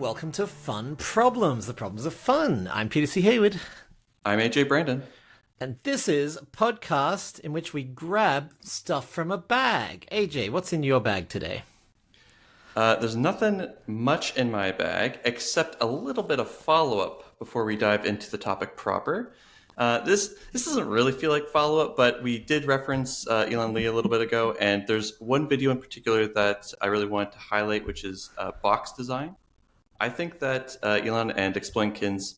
welcome to Fun Problems. The problems are fun. I'm Peter C. Hayward. I'm AJ Brandon. And this is a podcast in which we grab stuff from a bag. AJ, what's in your bag today? There's nothing much in my bag except a little bit of follow-up before we dive into the topic proper. This doesn't really feel like follow-up, but we did reference Elon Lee a little bit ago, and there's one video in particular that I really wanted to highlight, which is box design. I think that Elon and Exploinkins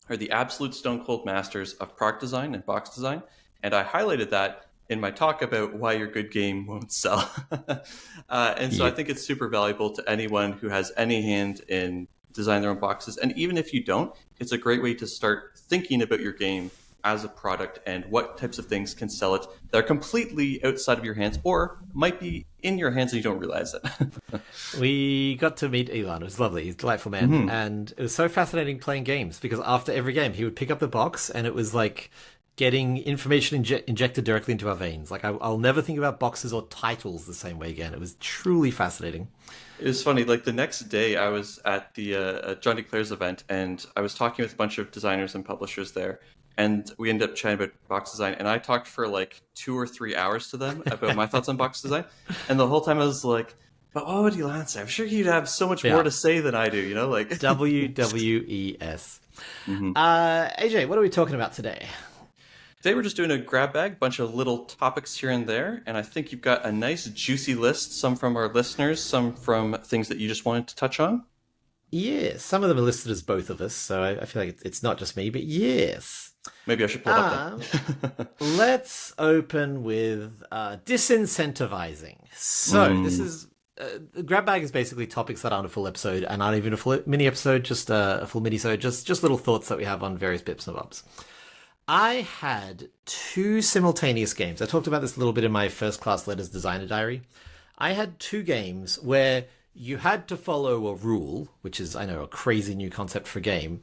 are the absolute stone-cold masters of product design and box design, and I highlighted that in my talk about why your good game won't sell. So I think it's super valuable to anyone who has any hand in designing their own boxes. And even if you don't, it's a great way to start thinking about your game as a product and what types of things can sell it that are completely outside of your hands or might be in your hands and you don't realize it. We got to meet Elon. It was lovely. He's a delightful man. Mm-hmm. And it was so fascinating playing games because after every game, he would pick up the box and it was like getting information injected directly into our veins. Like I'll never think about boxes or titles the same way again. It was truly fascinating. It was funny. Like the next day, I was at the John DeClaire's event, and I was talking with a bunch of designers and publishers there, and we ended up chatting about box design. And I talked for like 2 or 3 hours to them about my thoughts on box design. And the whole time I was like, "But what would Elon say? I'm sure he'd have so much more to say than I do." You know, like WWES. Mm-hmm. AJ, what are we talking about today? Today we're just doing a grab bag, bunch of little topics here and there, and I think you've got a nice juicy list, some from our listeners, some from things that you just wanted to touch on. Yeah, some of them are listed as both of us, so I feel like it's not just me, but yes. Maybe I should pull it up then. Let's open with disincentivizing. So this is... grab bag is basically topics that aren't a full episode and aren't even a full mini episode, just a full mini-sode, just little thoughts that we have on various bips and bobs. I had 2 simultaneous games. I talked about this a little bit in my First Class Letters Designer Diary. I had 2 games where you had to follow a rule, which is, I know, a crazy new concept for a game,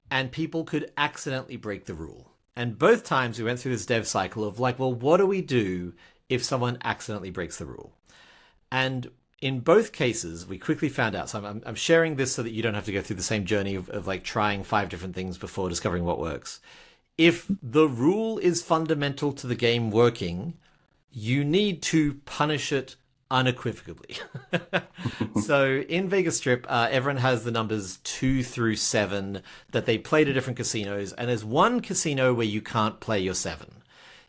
and people could accidentally break the rule. And both times we went through this dev cycle of like, well, what do we do if someone accidentally breaks the rule? And in both cases, we quickly found out. So I'm sharing this so that you don't have to go through the same journey of like trying 5 different things before discovering what works. If the rule is fundamental to the game working, you need to punish it unequivocally. So in Vegas Strip, everyone has the numbers 2 through 7 that they played at different casinos, and there's one casino where you can't play your 7.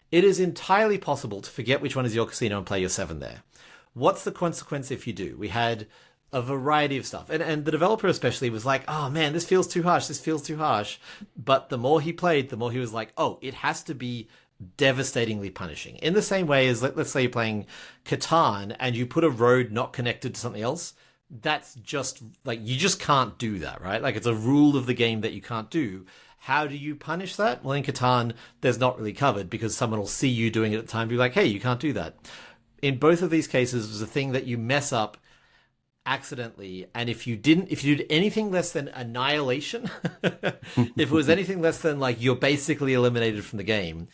It is entirely possible to forget which one is your casino and play your 7 there. What's the consequence if you do? We had a variety of stuff. And the developer especially was like, oh man, this feels too harsh. But the more he played, the more he was like, oh, it has to be devastatingly punishing. In the same way as, let's say you're playing Catan and you put a road not connected to something else, that's just, like, you just can't do that, right? Like, it's a rule of the game that you can't do. How do you punish that? Well, in Catan, there's not really covered because someone will see you doing it at the time and be like, hey, you can't do that. In both of these cases, it was a thing that you mess up accidentally, and if you did anything less than annihilation, if it was anything less than like you're basically eliminated from the game,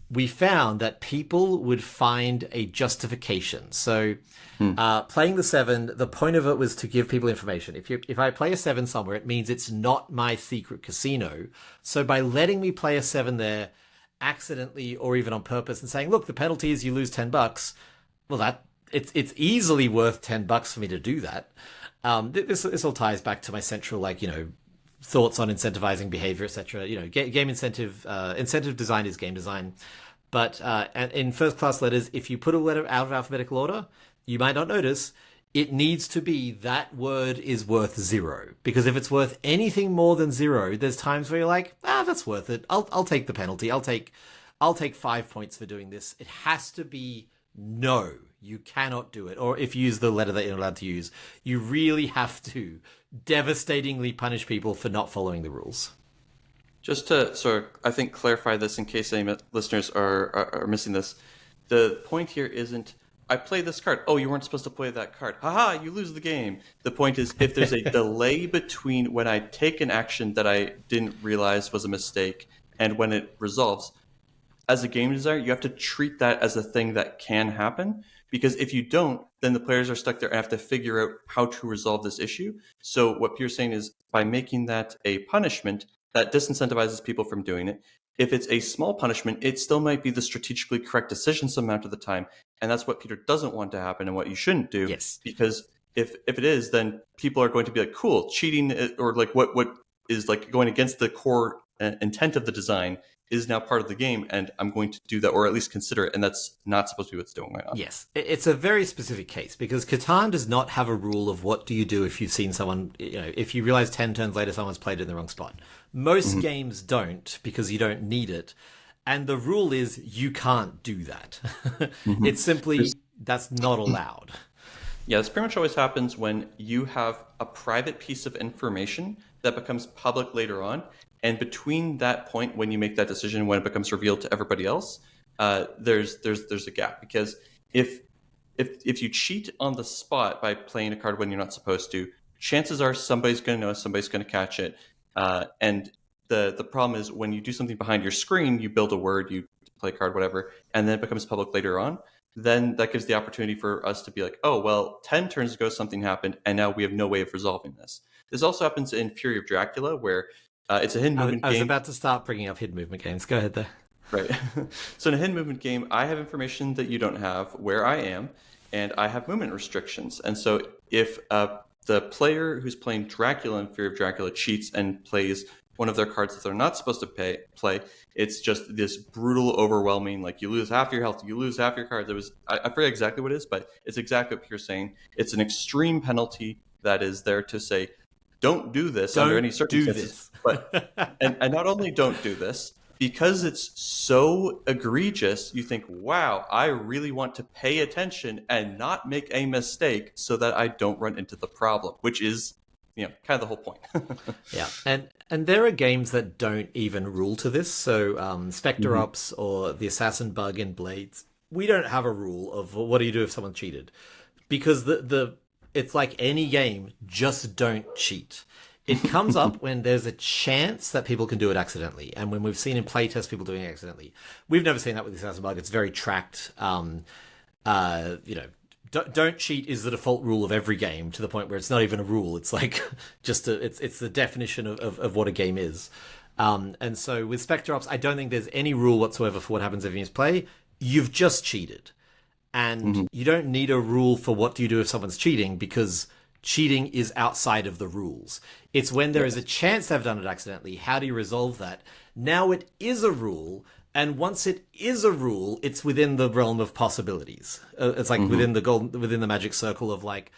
we found that people would find a justification. So playing the 7, the point of it was to give people information. If I play a 7 somewhere, it means it's not my secret casino. So by letting me play a 7 there accidentally or even on purpose and saying, look, the penalty is you lose $10, well, it's easily worth $10 for me to do that. This all ties back to my central, like, you know, thoughts on incentivizing behavior, etc. You know, game incentive design is game design. But in First Class Letters, if you put a letter out of alphabetical order, you might not notice it needs to be that word is worth 0. Because if it's worth anything more than 0, there's times where you're like, that's worth it. I'll take the penalty. I'll take 5 points for doing this. It has to be no. You cannot do it. Or if you use the letter that you're allowed to use, you really have to devastatingly punish people for not following the rules. Just to sort of, I think, clarify this in case any listeners are missing this, the point here isn't, I play this card. Oh, you weren't supposed to play that card. Haha, you lose the game. The point is, if there's a delay between when I take an action that I didn't realize was a mistake and when it resolves, as a game designer, you have to treat that as a thing that can happen. Because if you don't, then the players are stuck there and have to figure out how to resolve this issue. So what Peter's saying is by making that a punishment, that disincentivizes people from doing it. If it's a small punishment, it still might be the strategically correct decision some amount of the time. And that's what Peter doesn't want to happen and what you shouldn't do. Yes. Because if it is, then people are going to be like, cool, cheating, or like what is like going against the core intent of the design is now part of the game, and I'm going to do that, or at least consider it, and that's not supposed to be what's going on. Yes, it's a very specific case, because Catan does not have a rule of what do you do if you've seen someone, if you realize 10 turns later someone's played it in the wrong spot. Most games don't, because you don't need it, and the rule is you can't do that. It's simply, that's not allowed. Yeah, this pretty much always happens when you have a private piece of information that becomes public later on. And between that point, when you make that decision, when it becomes revealed to everybody else, there's a gap. Because if you cheat on the spot by playing a card when you're not supposed to, chances are somebody's going to know, somebody's going to catch it. And the problem is when you do something behind your screen, you build a word, you play a card, whatever, and then it becomes public later on. Then that gives the opportunity for us to be like, oh, well, 10 turns ago something happened, and now we have no way of resolving this. This also happens in Fury of Dracula, where it's a hidden movement game. I was about to start bringing up hidden movement games. Go ahead there. Right. So in a hidden movement game, I have information that you don't have where I am, and I have movement restrictions. And so if the player who's playing Dracula in Fury of Dracula cheats and plays one of their cards that they're not supposed to play, it's just this brutal, overwhelming, like you lose half your health, you lose half your cards. I forget exactly what it is, but it's exactly what you're saying. It's an extreme penalty that is there to say, don't do this under any circumstances. But and not only don't do this, because it's so egregious, you think, wow, I really want to pay attention and not make a mistake so that I don't run into the problem, which is kind of the whole point. Yeah, and there are games that don't even rule to this. So Spectre Ops or the Assassin Bug in Blades, we don't have a rule of what do you do if someone cheated, because it's like any game, just don't cheat. It comes up when there's a chance that people can do it accidentally, and when we've seen in playtest people doing it accidentally. We've never seen that with the Assassin Bug. It's very tracked. Don't cheat is the default rule of every game, to the point where it's not even a rule. It's like just it's the definition of what a game is. And so with Spectre Ops, I don't think there's any rule whatsoever for what happens if you play. You've just cheated, and you don't need a rule for what do you do if someone's cheating, because cheating is outside of the rules. It's when there is a chance they've done it accidentally. How do you resolve that? Now it is a rule. And once it is a rule, it's within the realm of possibilities. It's like within the magic circle of like,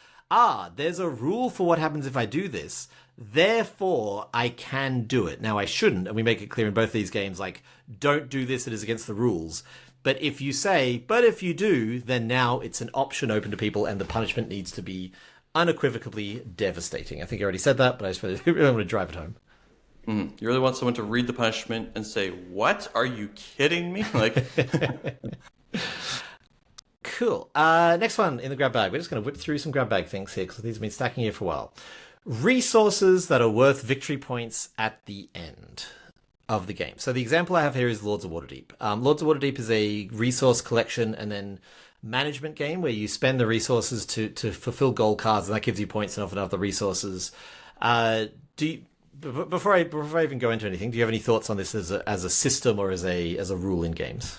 there's a rule for what happens if I do this. Therefore, I can do it. Now, I shouldn't. And we make it clear in both these games, like, don't do this. It is against the rules. But if you say, but if you do, then now it's an option open to people, and the punishment needs to be unequivocally devastating. I think I already said that, but I just really want to drive it home. You really want someone to read the punishment and say, what? Are you kidding me? Like, Cool. Next one in the grab bag. We're just going to whip through some grab bag things here, because these have been stacking here for a while. Resources that are worth victory points at the end of the game. So the example I have here is Lords of Waterdeep. Lords of Waterdeep is a resource collection and then management game where you spend the resources to fulfill goal cards, and that gives you points and often other resources. Before I even go into anything, do you have any thoughts on this as a system or as a rule in games?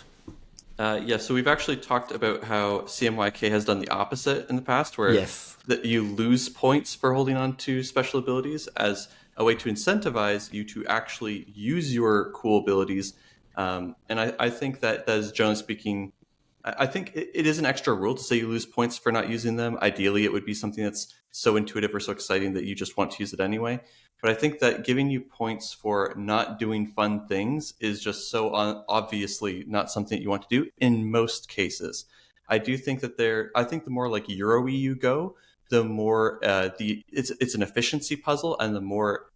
So we've actually talked about how CMYK has done the opposite in the past, where that you lose points for holding on to special abilities as a way to incentivize you to actually use your cool abilities. And I think that is, generally speaking, I think it is an extra rule to say you lose points for not using them. Ideally, it would be something that's so intuitive or so exciting that you just want to use it anyway. But I think that giving you points for not doing fun things is just so obviously not something that you want to do in most cases. I do think that I think the more like Euro-y you go, the more it's an efficiency puzzle, and the more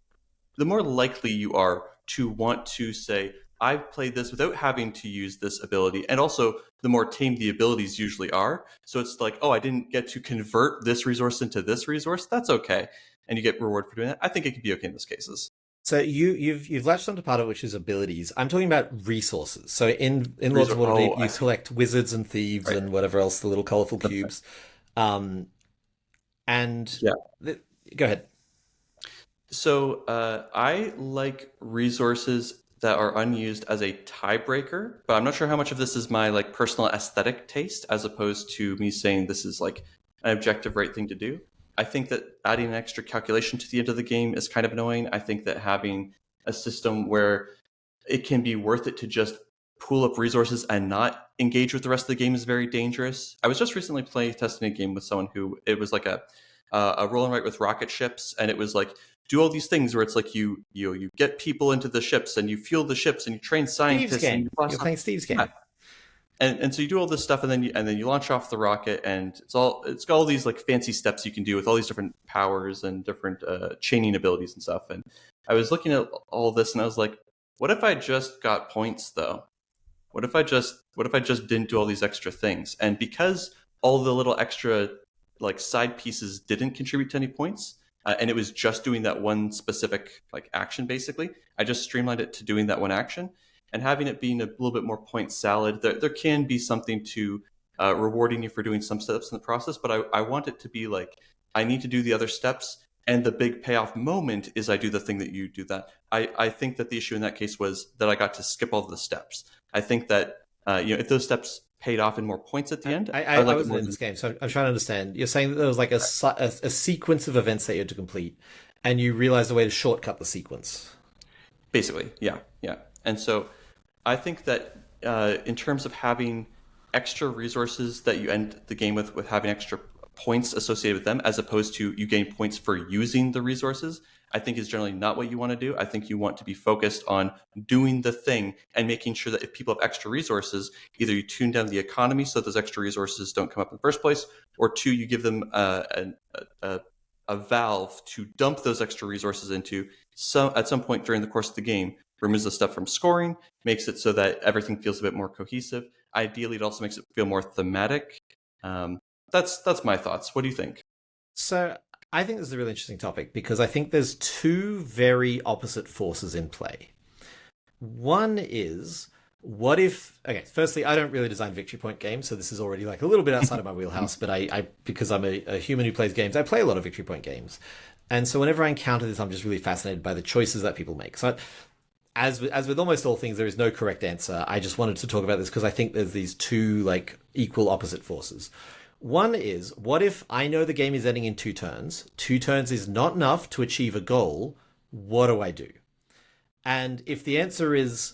likely you are to want to say, I've played this without having to use this ability. And also, the more tame the abilities usually are. So it's like, I didn't get to convert this resource into this resource. That's okay. And you get reward for doing that. I think it could be okay in those cases. So you've latched onto part of it, which is abilities. I'm talking about resources. So in Lords of Waterdeep, you collect wizards and thieves Right. and whatever else, the little colorful cubes. Um, and Yeah. go ahead. So I like resources that are unused as a tiebreaker, but I'm not sure how much of this is my like personal aesthetic taste as opposed to me saying this is like an objective right thing to do. I think that adding an extra calculation to the end of the game is kind of annoying. I think that having a system where it can be worth it to just pool up resources and not engage with the rest of the game is very dangerous. I was just recently play testing a game with someone who it was like a roll and write with rocket ships, and it was like do all these things where it's like you get people into the ships and you fuel the ships and you train Steve's scientists and game. you You're playing Steve's game. yeah. And so you do all this stuff and then you launch off the rocket and it's got all these like fancy steps you can do with all these different powers and different chaining abilities and stuff. And I was looking at all this and I was like, what if I just got points though? What if I just didn't do all these extra things? And because all the little extra like side pieces didn't contribute to any points, and it was just doing that one specific like action basically, I just streamlined it to doing that one action and having it being a little bit more point salad. There can be something to rewarding you for doing some steps in the process, but I want it to be like I need to do the other steps. And the big payoff moment is I do the thing that you do that. I think that the issue in that case was that I got to skip all the steps. I think that if those steps paid off in more points at the end, I like wasn't in this game, so I'm trying to understand. You're saying that there was like a sequence of events that you had to complete, and you realized a way to shortcut the sequence. basically, yeah, yeah. And so I think that in terms of having extra resources that you end the game with having extra points associated with them, as opposed to you gain points for using the resources, I think is generally not what you want to do. I think you want to be focused on doing the thing and making sure that if people have extra resources, either you tune down the economy so those extra resources don't come up in the first place, or two, you give them a valve to dump those extra resources into at some point during the course of the game, removes the stuff from scoring, makes it so that everything feels a bit more cohesive. Ideally, it also makes it feel more thematic. That's my thoughts. What do you think? So I think this is a really interesting topic because I think there's two very opposite forces in play. One is, what if... Okay, firstly, I don't really design victory point games, so this is already like a little bit outside of my wheelhouse, but I because I'm a human who plays games, I play a lot of victory point games. And so whenever I encounter this, I'm just really fascinated by the choices that people make. So as with almost all things, there is no correct answer. I just wanted to talk about this because I think there's these two like equal opposite forces. One is, what if I know the game is ending in 2 turns? 2 turns is not enough to achieve a goal. What do I do? And if the answer is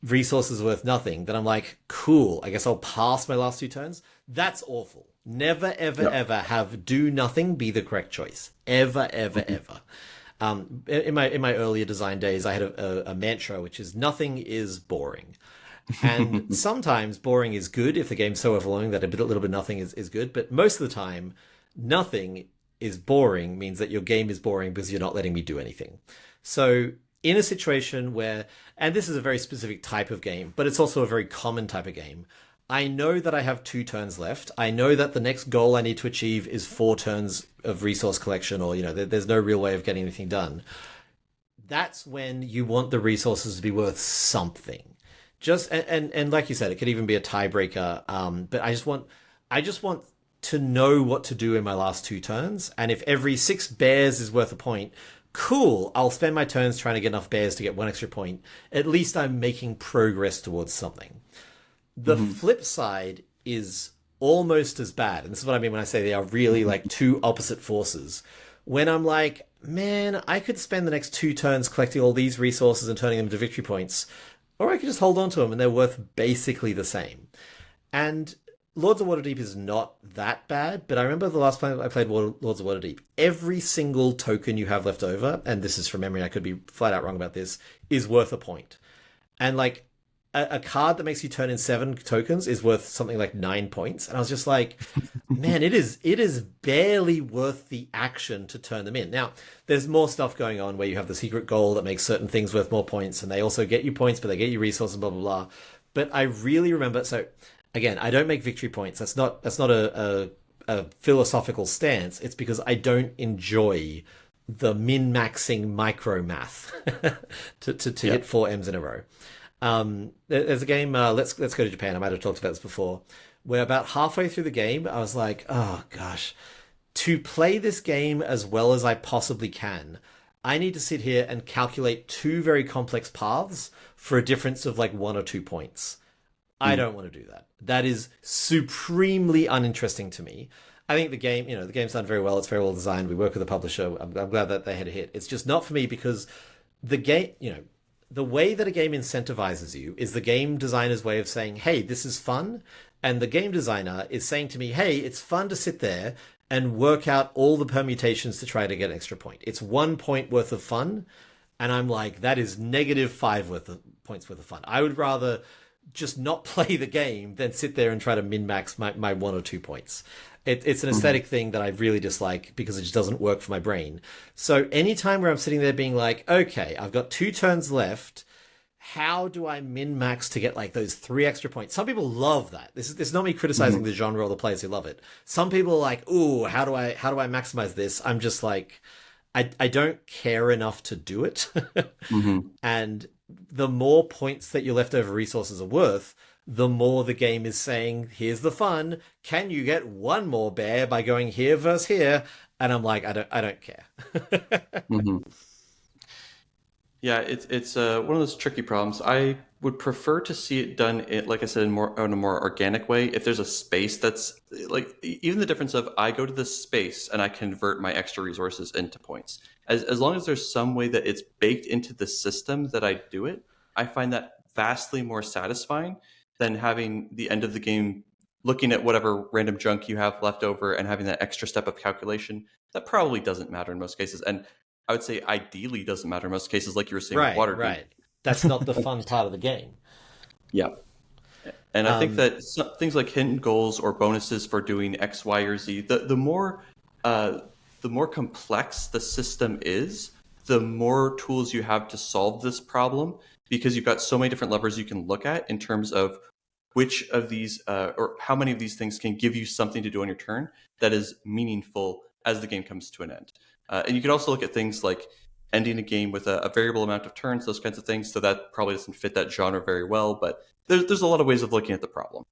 resources worth nothing, then I'm like, cool, I guess I'll pass my last 2 turns. That's awful. Never, ever, ever have do nothing be the correct choice. Ever, ever, ever. In my earlier design days, I had a mantra, which is nothing is boring. And sometimes boring is good if the game's so overwhelming that a little bit nothing is good. But most of the time, nothing is boring means that your game is boring because you're not letting me do anything. So in a situation where, and this is a very specific type of game, but it's also a very common type of game, I know that I have 2 turns left. I know that the next goal I need to achieve is 4 turns of resource collection, or, there's no real way of getting anything done. That's when you want the resources to be worth something. And like you said, it could even be a tiebreaker. But I just want to know what to do in my last 2 turns. And if every 6 bears is worth a point, cool. I'll spend my turns trying to get enough bears to get 1 extra point. At least I'm making progress towards something. The flip side is almost as bad. And this is what I mean when I say they are really like two opposite forces. When I'm like, man, I could spend the next 2 turns collecting all these resources and turning them into victory points, or I could just hold on to them and they're worth basically the same. And Lords of Waterdeep is not that bad, but I remember the last time I played Lords of Waterdeep, every single token you have left over, and this is from memory, I could be flat out wrong about this, is worth a point. And like, a card that makes you turn in 7 tokens is worth something like 9 points. And I was just like, man, it is barely worth the action to turn them in. Now, there's more stuff going on where you have the secret goal that makes certain things worth more points, and they also get you points, but they get you resources, blah, blah, blah. But I really remember, so again, I don't make victory points. That's not a philosophical stance. It's because I don't enjoy min-maxing micro math to hit 4 M's in a row. There's a game, Let's Go to Japan. I might have talked about this before, where about halfway through the game, I was like, oh gosh, to play this game as well as I possibly can, I need to sit here and calculate 2 very complex paths for a difference of like 1 or 2 points. I don't want to do that. That is supremely uninteresting to me. I think the game's done very well. It's very well designed. We work with the publisher. I'm glad that they had a hit. It's just not for me because the game, the way that a game incentivizes you is the game designer's way of saying, hey, this is fun. And the game designer is saying to me, hey, it's fun to sit there and work out all the permutations to try to get an extra point. It's 1 point worth of fun. And I'm like, that is -5 points worth of fun. I would rather just not play the game than sit there and try to min-max my 1 or 2 points. It's an aesthetic thing that I really dislike because it just doesn't work for my brain. So anytime where I'm sitting there being like, okay, I've got 2 turns left, how do I min-max to get like those 3 extra points? Some people love that. This is not me criticizing the genre or the players who love it. Some people are like, ooh, how do I maximize this? I'm just like, I don't care enough to do it. And the more points that your leftover resources are worth, the more the game is saying, here's the fun. Can you get 1 more bear by going here versus here? And I'm like, I don't care. Yeah, it's one of those tricky problems. I would prefer to see it done, like I said, in a more organic way. If there's a space that's like, even the difference of I go to this space and I convert my extra resources into points. As long as there's some way that it's baked into the system that I do it, I find that vastly more satisfying than having the end of the game looking at whatever random junk you have left over and having that extra step of calculation. That probably doesn't matter in most cases. And I would say ideally doesn't matter in most cases, like you were saying with Waterdeep. Right. That's not the fun part of the game. Yeah. And I think that things like hidden goals or bonuses for doing X, Y, or Z, the more complex the system is, the more tools you have to solve this problem, because you've got so many different levers you can look at in terms of which of these or how many of these things can give you something to do on your turn that is meaningful as the game comes to an end. And you can also look at things like ending a game with a variable amount of turns, those kinds of things. So that probably doesn't fit that genre very well, but there's a lot of ways of looking at the problem.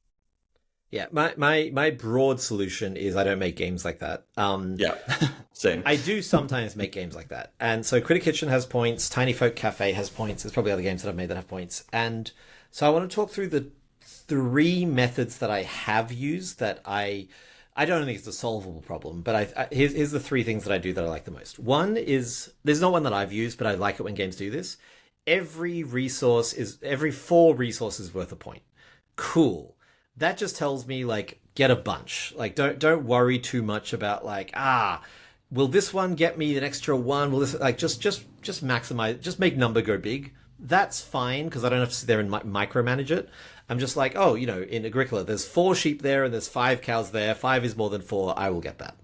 Yeah, my broad solution is I don't make games like that. Yeah, same. I do sometimes make games like that. And so Critic Kitchen has points, Tiny Folk Cafe has points, there's probably other games that I've made that have points. And so I want to talk through the 3 methods that I have used that I don't think it's a solvable problem, but here's the 3 things that I do that I like the most. One is, there's not one that I've used, but I like it when games do this. Every 4 resources worth a point. Cool. That just tells me, like, get a bunch. Like, don't worry too much about, like, will this one get me an extra 1? Will this, like, just maximize, just make number go big. That's fine, because I don't have to sit there and micromanage it. I'm just like, in Agricola, there's 4 sheep there and there's 5 cows there. 5 is more than 4. I will get that.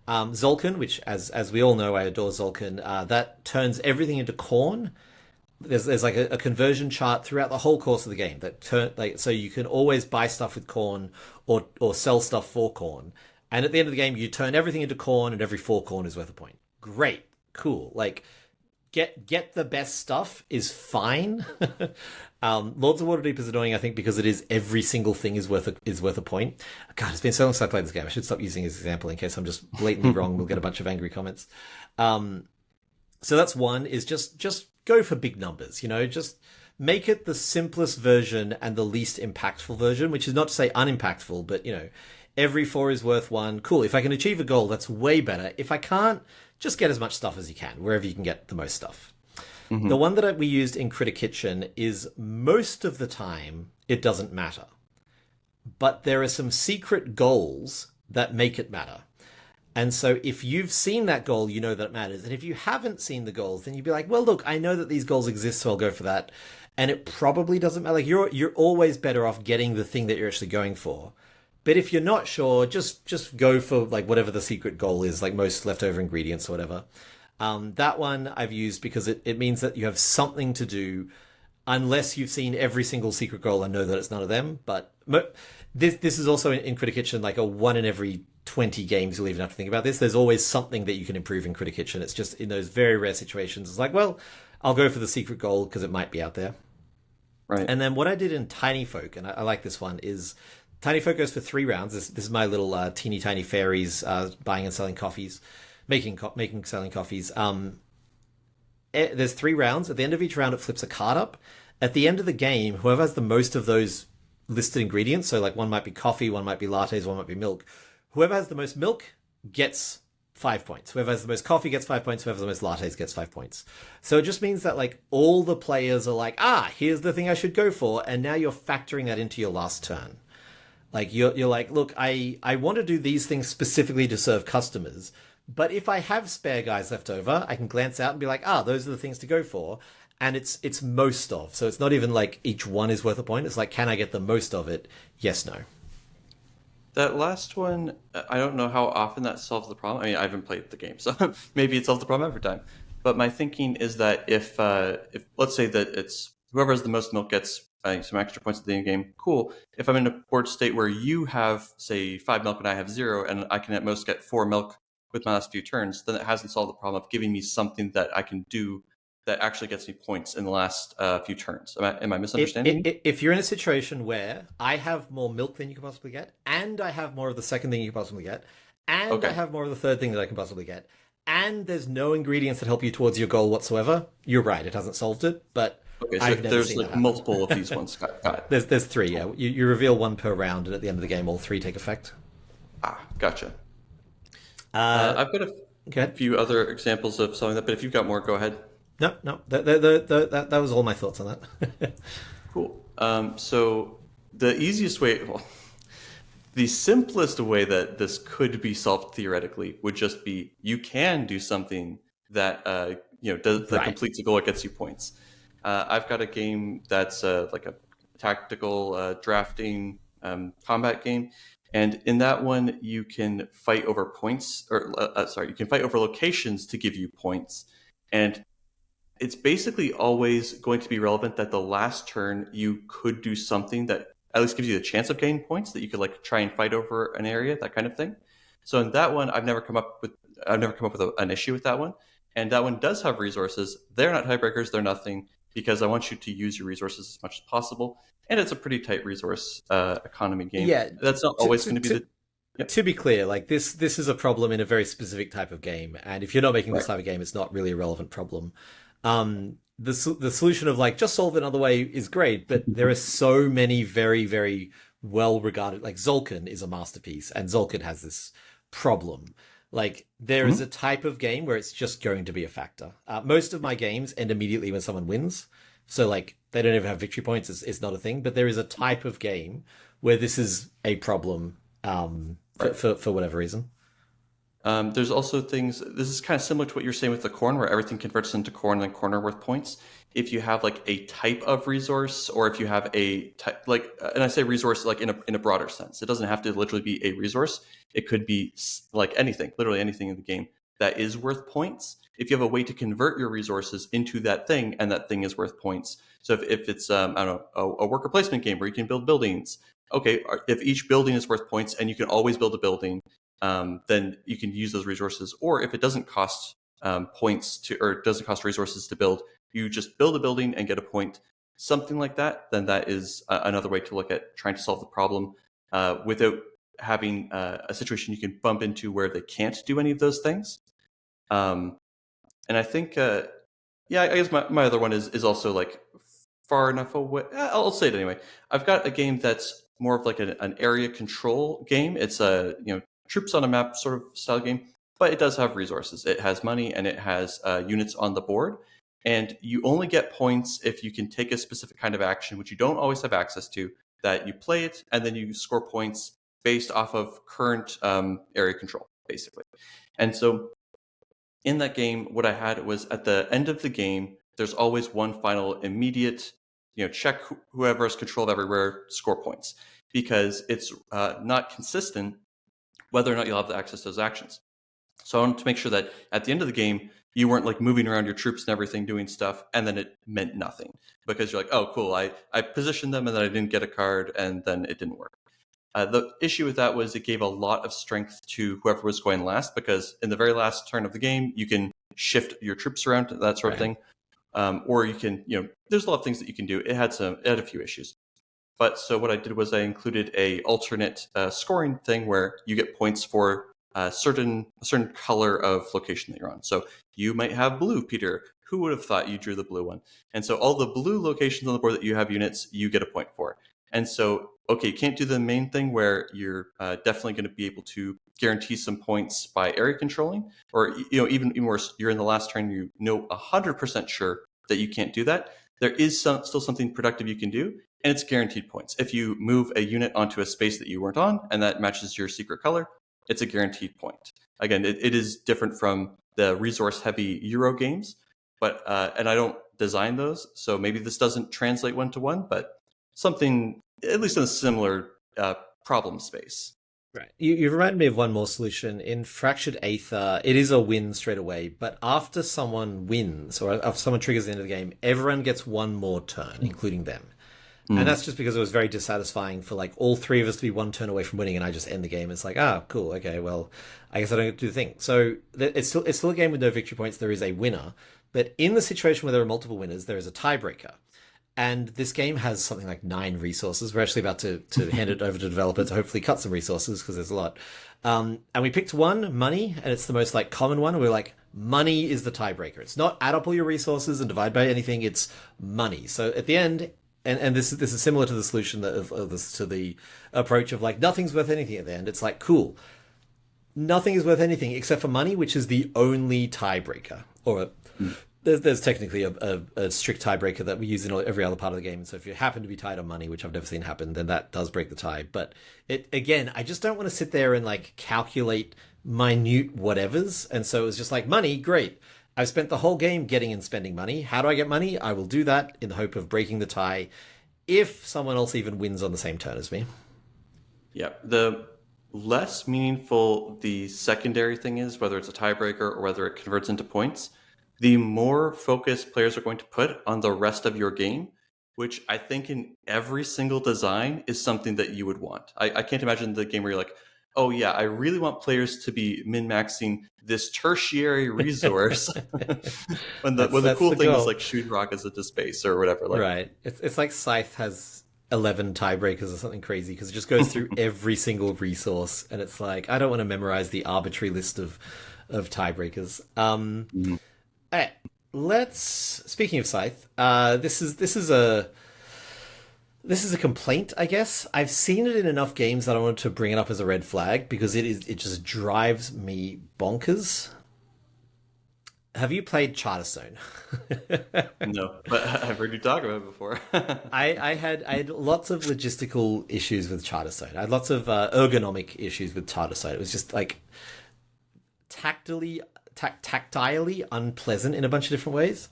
Zolkin, which, as we all know, I adore Zolkin, that turns everything into corn. There's like a conversion chart throughout the whole course of the game so you can always buy stuff with corn or sell stuff for corn. And at the end of the game, you turn everything into corn, and every 4 corn is worth a point. Great, cool. Like, get the best stuff is fine. Lords of Waterdeep is annoying, I think, because it is every single thing is worth a point. God, it's been so long since I played this game. I should stop using this example in case I'm just blatantly wrong. We'll get a bunch of angry comments. So that's one, is just go for big numbers, just make it the simplest version and the least impactful version, which is not to say unimpactful, but, every 4 is worth 1. Cool. If I can achieve a goal, that's way better. If I can't, just get as much stuff as you can, wherever you can get the most stuff. Mm-hmm. The one that we used in Critic Kitchen is most of the time, it doesn't matter. But there are some secret goals that make it matter. And so if you've seen that goal, you know that it matters. And if you haven't seen the goals, then you'd be like, well, look, I know that these goals exist, so I'll go for that. And it probably doesn't matter. Like, you're always better off getting the thing that you're actually going for. But if you're not sure, just go for like whatever the secret goal is, like most leftover ingredients or whatever. That one I've used because it means that you have something to do, unless you've seen every single secret goal and know that it's none of them. But this is also in Critic Kitchen, like a 1 in every 20 games, you'll even have to think about this. There's always something that you can improve in Critter Kitchen. It's just in those very rare situations. It's like, well, I'll go for the secret goal because it might be out there. Right. And then what I did in Tiny Folk, and I like this one, is Tiny Folk goes for 3 rounds. This is my little teeny tiny fairies buying and selling coffees, making selling coffees. There's 3 rounds. At the end of each round, it flips a card up. At the end of the game, whoever has the most of those listed ingredients, so like one might be coffee, one might be lattes, one might be milk. Whoever has the most milk gets 5 points. Whoever has the most coffee gets 5 points. Whoever has the most lattes gets 5 points. So it just means that like all the players are like, here's the thing I should go for, and now you're factoring that into your last turn. Like you're like, look, I want to do these things specifically to serve customers, but if I have spare guys left over, I can glance out and be like, those are the things to go for. And it's most of. So it's not even like each one is worth a point. It's like, can I get the most of it? Yes, no. That last one, I don't know how often that solves the problem. I mean, I haven't played the game, so maybe it solves the problem every time. But my thinking is that if let's say that it's whoever has the most milk gets some extra points at the end of the game, cool. If I'm in a board state where you have, say, 5 milk and I have 0, and I can at most get 4 milk with my last few turns, then it hasn't solved the problem of giving me something that I can do that actually gets me points in the last few turns. Am I misunderstanding? If you're in a situation where I have more milk than you can possibly get, and I have more of the second thing you can possibly get, and I have more of the third thing that I can possibly get, and there's no ingredients that help you towards your goal whatsoever, you're right, it hasn't solved it, but okay, so there's like multiple of these ones. Got it. There's 3, yeah. You reveal 1 per round, and at the end of the game, all 3 take effect. Gotcha. I've got a few other examples of something that, but if you've got more, go ahead. No. That was all my thoughts on that. Cool. So the easiest way, the simplest way that this could be solved theoretically would just be you can do something that that completes a goal, it gets you points. I've got a game that's like a tactical drafting combat game. And in that one, you can fight over points, you can fight over locations to give you points. And it's basically always going to be relevant that the last turn you could do something that at least gives you the chance of gaining points, that you could like try and fight over an area, that kind of thing. So in that one, I've never come up with an issue with that one. And that one does have resources. They're not tiebreakers, they're nothing, because I want you to use your resources as much as possible. And it's a pretty tight resource economy game. Yeah, that's not always going to be the... Yep. To be clear, like this is a problem in a very specific type of game. And if you're not making this type of game, it's not really a relevant problem. The solution of like just solve it another way is great, but there are so many very, very well regarded, like Zolkin is a masterpiece, and Zolkin has this problem. Like there is a type of game where it's just going to be a factor. Most of my games end immediately when someone wins, so like they don't even have victory points. It's not a thing. But there is a type of game where this is a problem for whatever reason. There's also things, this is kind of similar to what you're saying with the corn, where everything converts into corn and corn are worth points. If you have like a type of resource, or if you have a type, like, and I say resource like in a broader sense, it doesn't have to literally be a resource. It could be like anything, literally anything in the game that is worth points. If you have a way to convert your resources into that thing, and that thing is worth points. So if it's, I don't know, a worker placement game where you can build buildings. Okay, if each building is worth points and you can always build a building, then you can use those resources. Or if it doesn't cost points to, or it doesn't cost resources to build, you just build a building and get a point, something like that. Then that is another way to look at trying to solve the problem without having a situation you can bump into where they can't do any of those things. And I think, I guess my other one is also like far enough away. I'll say it anyway. I've got a game that's more of like an area control game. It's a troops on a map sort of style game, but it does have resources. It has money and it has units on the board. And you only get points if you can take a specific kind of action, which you don't always have access to, that you play it, and then you score points based off of current area control, basically. And so in that game, what I had was at the end of the game, there's always one final immediate, check whoever has control of everywhere, score points, because it's not consistent whether or not you'll have the access to those actions. So I wanted to make sure that at the end of the game, you weren't like moving around your troops and everything, doing stuff, and then it meant nothing because you're like, oh, cool, I positioned them and then I didn't get a card and then it didn't work. The issue with that was it gave a lot of strength to whoever was going last, because in the very last turn of the game, you can shift your troops around, that sort of thing. Or you can, there's a lot of things that you can do. It had a few issues. But so what I did was I included a alternate scoring thing where you get points for a certain color of location that you're on. So you might have blue, Peter. Who would have thought you drew the blue one? And so all the blue locations on the board that you have units, you get a point for. And so, okay, you can't do the main thing where you're definitely going to be able to guarantee some points by area controlling, or even worse, you're in the last turn, 100% sure that you can't do that. There is still something productive you can do, and it's guaranteed points. If you move a unit onto a space that you weren't on, and that matches your secret color, it's a guaranteed point. Again, it is different from the resource-heavy Euro games, but and I don't design those, so maybe this doesn't translate one-to-one, but something, at least in a similar problem space. Right. You remind me of one more solution. In Fractured Aether, it is a win straight away, but after someone wins, or after someone triggers the end of the game, everyone gets one more turn, including them. And that's just because it was very dissatisfying for like all three of us to be one turn away from winning, and I just end the game. It's like, cool, okay, well, I guess I don't get to do the thing. So it's still a game with no victory points. There is a winner, but in the situation where there are multiple winners, there is a tiebreaker. And this game has something like 9 resources. We're actually about to hand it over to developers to hopefully cut some resources, because there's a lot. And we picked one, money, and it's the most like common one. We're like, money is the tiebreaker. It's not add up all your resources and divide by anything. It's money. So at the end, and this is similar to the solution to the approach of like nothing's worth anything at the end. It's like, cool, nothing is worth anything except for money, which is the only tiebreaker. Or there's technically a strict tiebreaker that we use in every other part of the game. So if you happen to be tied on money, which I've never seen happen, then that does break the tie. But again, I just don't want to sit there and like calculate minute whatevers. And so it was just like, money, great. I've spent the whole game getting and spending money. How do I get money? I will do that in the hope of breaking the tie if someone else even wins on the same turn as me. Yeah, the less meaningful the secondary thing is, whether it's a tiebreaker or whether it converts into points, the more focus players are going to put on the rest of your game, which I think in every single design is something that you would want. I can't imagine the game where you're like, oh yeah, I really want players to be min-maxing this tertiary resource when the cool thing is like shoot rockets into space or whatever. Like, right. It's like Scythe has 11 tiebreakers or something crazy, because it just goes through every single resource, and it's like, I don't want to memorize the arbitrary list of tiebreakers. All right, speaking of Scythe, this is a complaint, I guess. I've seen it in enough games that I wanted to bring it up as a red flag, because it just drives me bonkers. Have you played Charterstone? No, but I've heard you talk about it before. I had lots of logistical issues with Charterstone. I had lots of ergonomic issues with Charterstone. It was just like tactilely unpleasant in a bunch of different ways.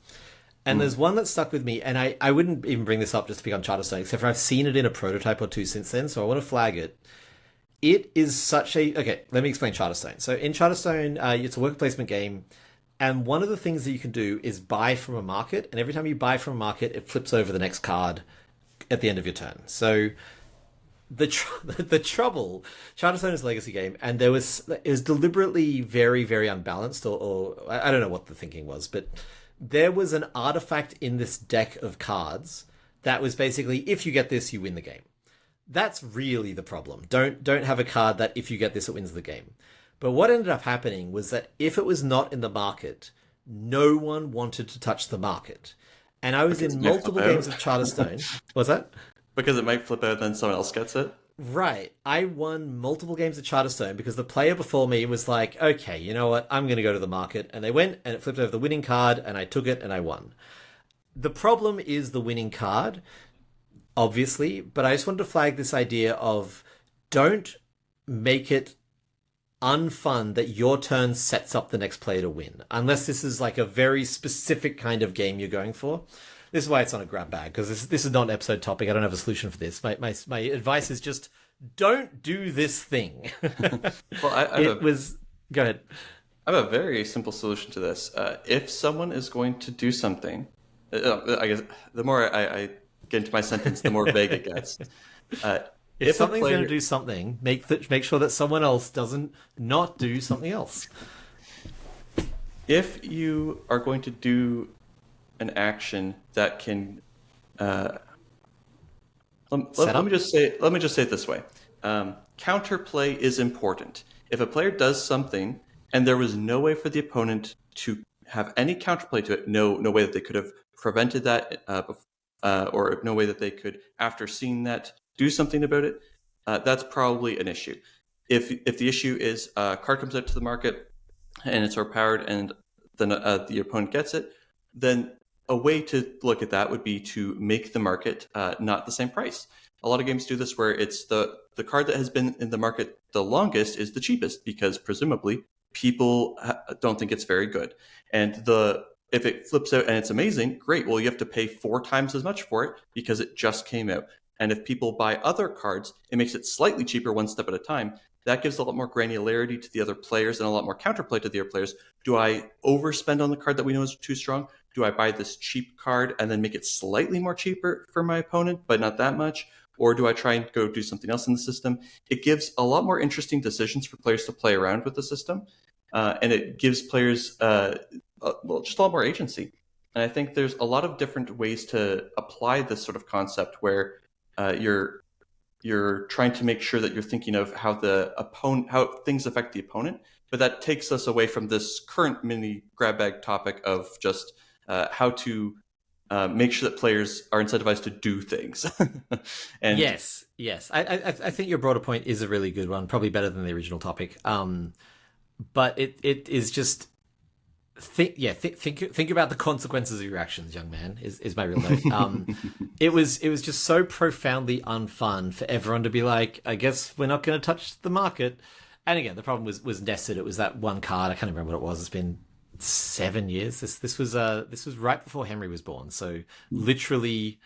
And there's one that stuck with me, and I wouldn't even bring this up just to pick on Charterstone, except for I've seen it in a prototype or two since then, so I want to flag it. It is such a... Okay, let me explain Charterstone. So in Charterstone, it's a worker placement game, and one of the things that you can do is buy from a market, and every time you buy from a market, it flips over the next card at the end of your turn. So the trouble... Charterstone is a legacy game, and it was deliberately very, very unbalanced, or I don't know what the thinking was, but... There was an artifact in this deck of cards that was basically, if you get this, you win the game. That's really the problem. Don't have a card that if you get this, it wins the game. But what ended up happening was that if it was not in the market, no one wanted to touch the market. And I was in multiple games of Charterstone. What's that? Because it might flip out, then someone else gets it. Right. I won multiple games of Charterstone because the player before me was like, okay, you know what? I'm going to go to the market. And they went and it flipped over the winning card and I took it and I won. The problem is the winning card, obviously, but I just wanted to flag this idea of don't make it unfun that your turn sets up the next player to win, unless this is like a very specific kind of game you're going for. This is why it's on a grab bag, because this is not an episode topic. I don't have a solution for this. My advice is just don't do this thing. Well, Go ahead. I have a very simple solution to this. If someone is going to do something, I guess the more I get into my sentence, the more vague it gets. If something's going to do something, make sure that someone else doesn't not do something else. If you are going to do an action that can, let me just say it this way: counterplay is important. If a player does something and there was no way for the opponent to have any counterplay to it, no way that they could have prevented that, or no way that they could, after seeing that, do something about it, that's probably an issue. If the issue is a card comes out to the market and it's overpowered and then the opponent gets it, then a way to look at that would be to make the market not the same price. A lot of games do this where it's the card that has been in the market the longest is the cheapest, because presumably people don't think it's very good. And if it flips out and it's amazing, great. Well, you have to pay 4 times as much for it because it just came out. And if people buy other cards, it makes it slightly cheaper one step at a time. That gives a lot more granularity to the other players and a lot more counterplay to the other players. Do I overspend on the card that we know is too strong? Do I buy this cheap card and then make it slightly more cheaper for my opponent, but not that much? Or do I try and go do something else in the system? It gives a lot more interesting decisions for players to play around with the system. And it gives players just a lot more agency. And I think there's a lot of different ways to apply this sort of concept where you're trying to make sure that you're thinking of how things affect the opponent. But that takes us away from this current mini grab bag topic of just how to make sure that players are incentivized to do things. And yes. I think your broader point is a really good one, probably better than the original topic. But it is just think about the consequences of your actions, young man. Is my real note. It was just so profoundly unfun for everyone to be like, I guess we're not going to touch the market. And again, the problem was nested. It was that one card. I can't remember what it was. It's been 7 years. This was right before Henry was born. So literally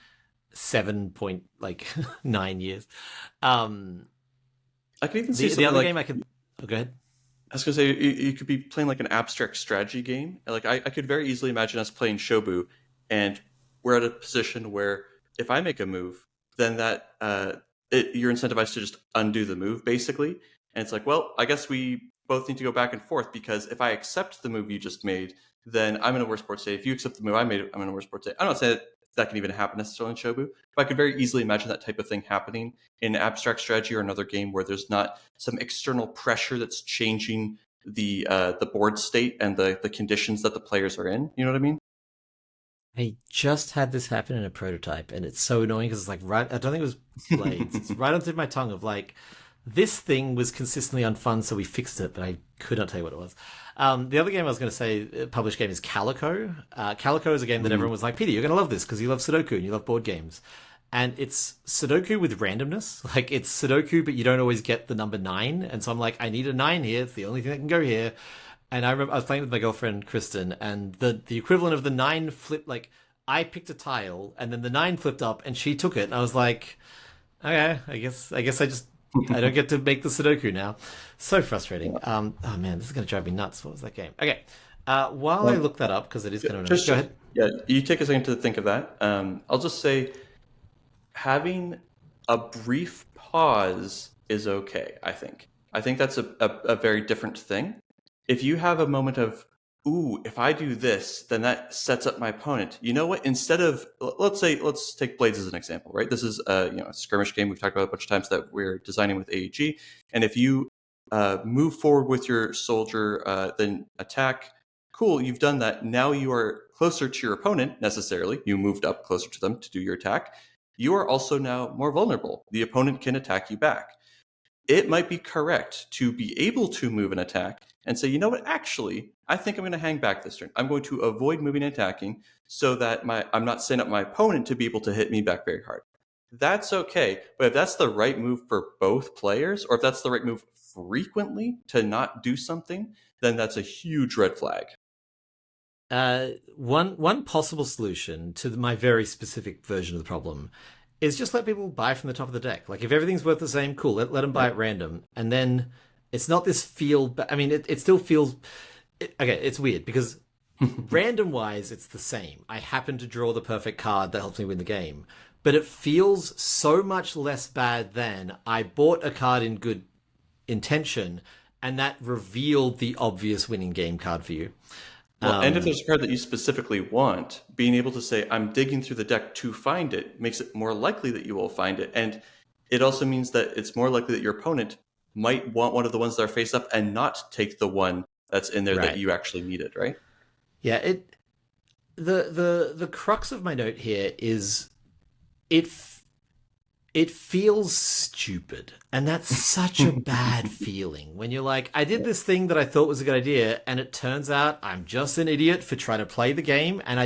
7.9 years. I could even see the other game I could. Oh, go ahead. I was going to say, you could be playing like an abstract strategy game. Like I could very easily imagine us playing Shobu, and we're at a position where if I make a move, then that you're incentivized to just undo the move, basically. And it's like, well, I guess we both need to go back and forth, because if I accept the move you just made, then I'm in a worse board state. If you accept the move I made, I'm in a worse board state. I'm not saying that can even happen necessarily in Shobu, but I could very easily imagine that type of thing happening in abstract strategy or another game where there's not some external pressure that's changing the board state and the conditions that the players are in. You know what I mean? I just had this happen in a prototype, and it's so annoying because it's like right. I don't think it was blades. It's right on the tip of my tongue of like, this thing was consistently unfun, so we fixed it, but I could not tell you what it was. The other game I was going to say, published game, is Calico. Calico is a game that everyone was like, Peter, you're going to love this because you love Sudoku and you love board games. And it's Sudoku with randomness. Like, it's Sudoku, but you don't always get the number 9. And so I'm like, I need a 9 here. It's the only thing that can go here. And I remember I was playing with my girlfriend, Kristen, and the equivalent of the 9 flipped, like, I picked a tile, and then the 9 flipped up, and she took it. And I was like, okay, I guess I don't get to make the Sudoku now. So frustrating. Oh man, this is going to drive me nuts. What was that game? Okay. While I look that up, because it is going to... Go ahead. Yeah, you take a second to think of that. I'll just say having a brief pause is okay, I think. I think that's a very different thing. If you have a moment of, ooh, if I do this, then that sets up my opponent. You know what? Instead of, let's take Blades as an example, right? This is a skirmish game we've talked about a bunch of times that we're designing with AEG. And if you move forward with your soldier, then attack, cool, you've done that. Now you are closer to your opponent, necessarily. You moved up closer to them to do your attack. You are also now more vulnerable. The opponent can attack you back. It might be correct to be able to move and attack and say, you know what, actually, I think I'm going to hang back this turn. I'm going to avoid moving and attacking so that I'm not setting up my opponent to be able to hit me back very hard. That's okay. But if that's the right move for both players, or if that's the right move frequently to not do something, then that's a huge red flag. One possible solution to my very specific version of the problem is just let people buy from the top of the deck. Like, if everything's worth the same, cool, let them buy at random. And then it's not this it still feels... Okay, it's weird, because random-wise, it's the same. I happen to draw the perfect card that helps me win the game. but it feels so much less bad than I bought a card in good intention and that revealed the obvious winning game card for you. Well, and if there's a card that you specifically want, being able to say, I'm digging through the deck to find it, makes it more likely that you will find it. And it also means that it's more likely that your opponent might want one of the ones that are face up and not take the one that's in there that you actually needed, right? Yeah, the crux of my note here is it feels stupid. And that's such a bad feeling when you're like, I did this thing that I thought was a good idea, and it turns out I'm just an idiot for trying to play the game. And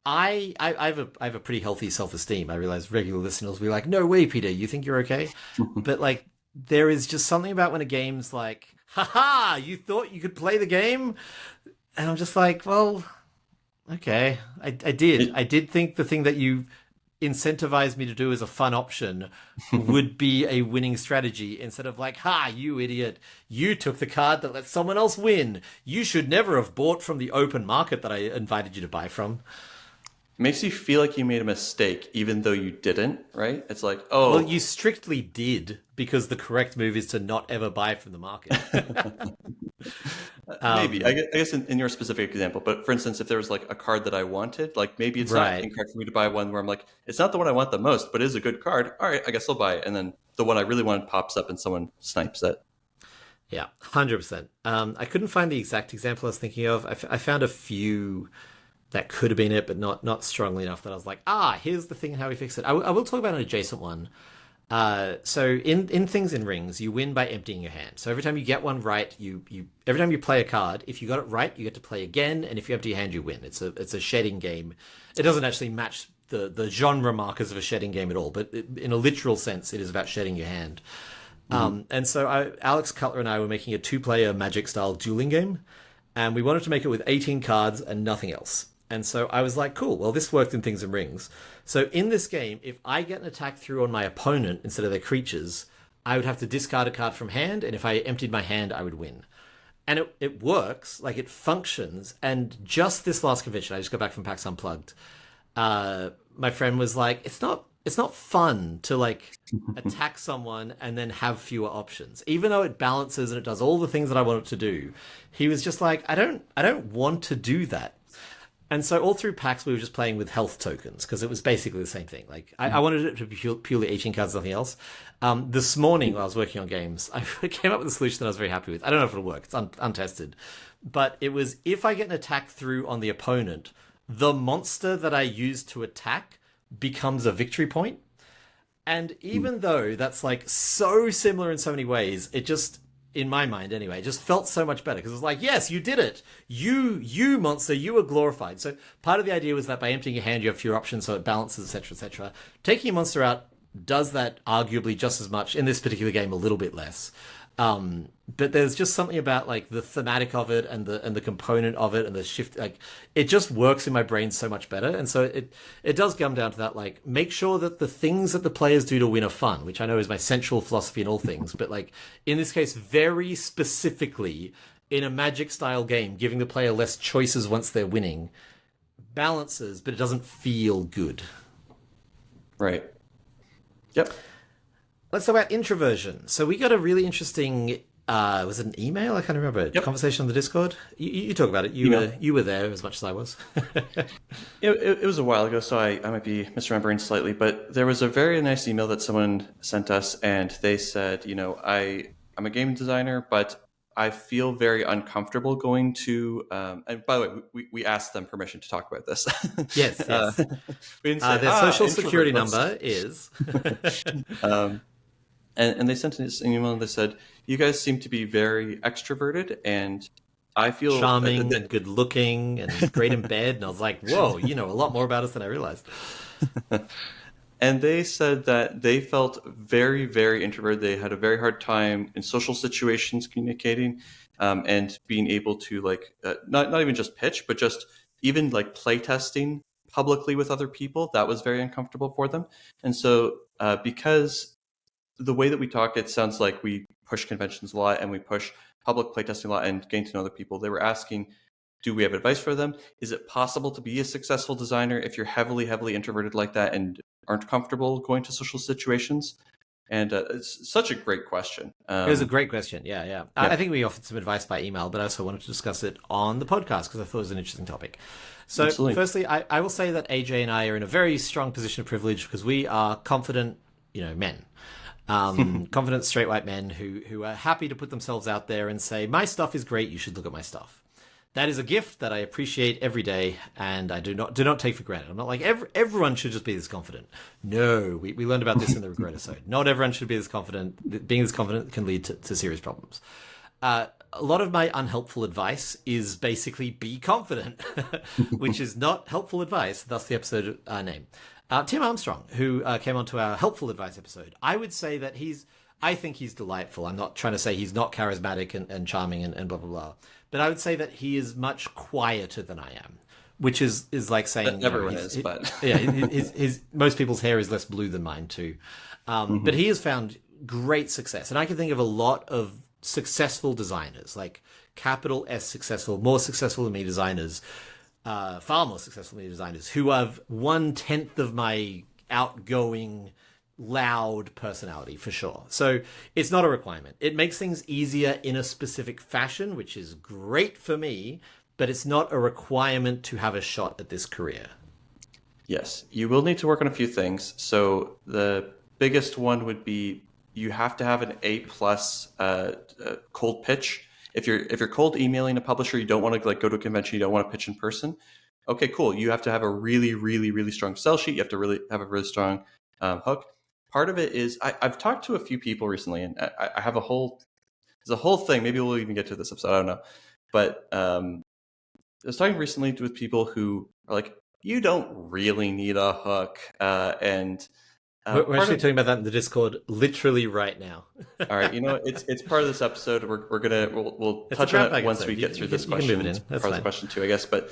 I have a pretty healthy self-esteem. I realize regular listeners will be like, no way, Peter, you think you're okay? But like, there is just something about when a game's like, haha, you thought you could play the game? And I'm just like, well, okay, I did. I did think the thing that you incentivized me to do as a fun option would be a winning strategy instead of like, ha, you idiot, you took the card that lets someone else win. You should never have bought from the open market that I invited you to buy from. Makes you feel like you made a mistake, even though you didn't, right? It's like, oh. Well, you strictly did, because the correct move is to not ever buy from the market. Maybe. I guess in your specific example. But for instance, if there was like a card that I wanted, like maybe it's not incorrect for me to buy one where I'm like, it's not the one I want the most, but it is a good card. All right, I guess I'll buy it. And then the one I really wanted pops up and someone snipes it. Yeah, 100%. I couldn't find the exact example I was thinking of. I found a few that could have been it, but not strongly enough that I was like, here's the thing and how we fix it. I will talk about an adjacent one. So in Things in Rings, you win by emptying your hand. So every time you get one right, every time you play a card, if you got it right, you get to play again, and if you empty your hand, you win. It's a shedding game. It doesn't actually match the genre markers of a shedding game at all, but in a literal sense, it is about shedding your hand. And so Alex Cutler and I were making a 2-player Magic-style dueling game, and we wanted to make it with 18 cards and nothing else. And so I was like, cool, well, this worked in Things and Rings. So in this game, if I get an attack through on my opponent instead of their creatures, I would have to discard a card from hand, and if I emptied my hand, I would win. And it works, like it functions. And just this last convention, I just got back from PAX Unplugged, my friend was like, it's not fun to like attack someone and then have fewer options. Even though it balances and it does all the things that I want it to do, he was just like, I don't want to do that. And so all through PAX, we were just playing with health tokens, because it was basically the same thing. Like, I wanted it to be purely 18 cards, nothing else. This morning, while I was working on games, I came up with a solution that I was very happy with. I don't know if it'll work. It's untested. But it was, if I get an attack through on the opponent, the monster that I use to attack becomes a victory point. And even though that's, like, so similar in so many ways, it just, in my mind anyway, just felt so much better, because it was like, yes, you did it. You monster, you were glorified. So part of the idea was that by emptying your hand, you have fewer options, so it balances, etc., etc. Taking a monster out does that arguably just as much. In this particular game, a little bit less. But there's just something about like the thematic of it and the component of it and the shift, like it just works in my brain so much better. And so it does come down to that, like, make sure that the things that the players do to win are fun, which I know is my central philosophy in all things. But like in this case, very specifically in a Magic style game, giving the player less choices once they're winning balances, but it doesn't feel good. Right. Yep. Let's talk about introversion. So we got a really interesting, was it an email? I can't remember. Yep. Conversation on the Discord. You talk about it. You were there as much as I was. It was a while ago, so I might be misremembering slightly, but there was a very nice email that someone sent us, and they said, I'm a game designer, but I feel very uncomfortable going to, and by the way, we asked them permission to talk about this. Yes. We didn't say, their social security number is... And they sent us an email and they said, you guys seem to be very extroverted, and I feel... charming and good looking and great in bed. And I was like, whoa, you know a lot more about us than I realized. And they said that they felt very, very introverted. They had a very hard time in social situations communicating, and being able to not even just pitch, but just even like play testing publicly with other people. That was very uncomfortable for them. And so because the way that we talk, it sounds like we push conventions a lot and we push public playtesting a lot and getting to know other people. They were asking, do we have advice for them? Is it possible to be a successful designer if you're heavily, heavily introverted like that? And aren't comfortable going to social situations? And it's such a great question. It was a great question. Yeah. I think we offered some advice by email, but I also wanted to discuss it on the podcast because I thought it was an interesting topic. So firstly, I will say that AJ and I are in a very strong position of privilege because we are confident, men. Confident straight white men who are happy to put themselves out there and say, my stuff is great, you should look at my stuff. That is a gift that I appreciate every day, and I do not take for granted. I'm not like everyone should just be this confident. No, we learned about this in the regret episode. Not everyone should be this confident. Being this confident can lead to serious problems. A lot of my unhelpful advice is basically be confident, which is not helpful advice. Thus the episode name. Tim Armstrong, who came onto our helpful advice episode, I would say that I think he's delightful. I'm not trying to say he's not charismatic and charming and blah, blah, blah. But I would say that he is much quieter than I am, which is like saying... Everyone is, but... Yeah, most people's hair is less blue than mine too. But he has found great success. And I can think of a lot of successful designers, like capital S successful, more successful than me designers, far more successful than me designers, who have 1/10 of my outgoing... loud personality for sure. So it's not a requirement. It makes things easier in a specific fashion, which is great for me, but it's not a requirement to have a shot at this career. Yes, you will need to work on a few things. So the biggest one would be you have to have an A+ cold pitch. If you're cold emailing a publisher, you don't want to go to a convention, you don't want to pitch in person. Okay, cool. You have to have a really, really, really strong sell sheet. You have to really have a really strong hook. Part of it is I've talked to a few people recently, and I have there's a whole thing. Maybe we'll even get to this episode. I don't know. But I was talking recently with people who are like, you don't really need a hook. And we're actually talking about that in the Discord literally right now. All right. It's part of this episode. We'll touch on it once we get through this question. It's part of the question too, I guess. But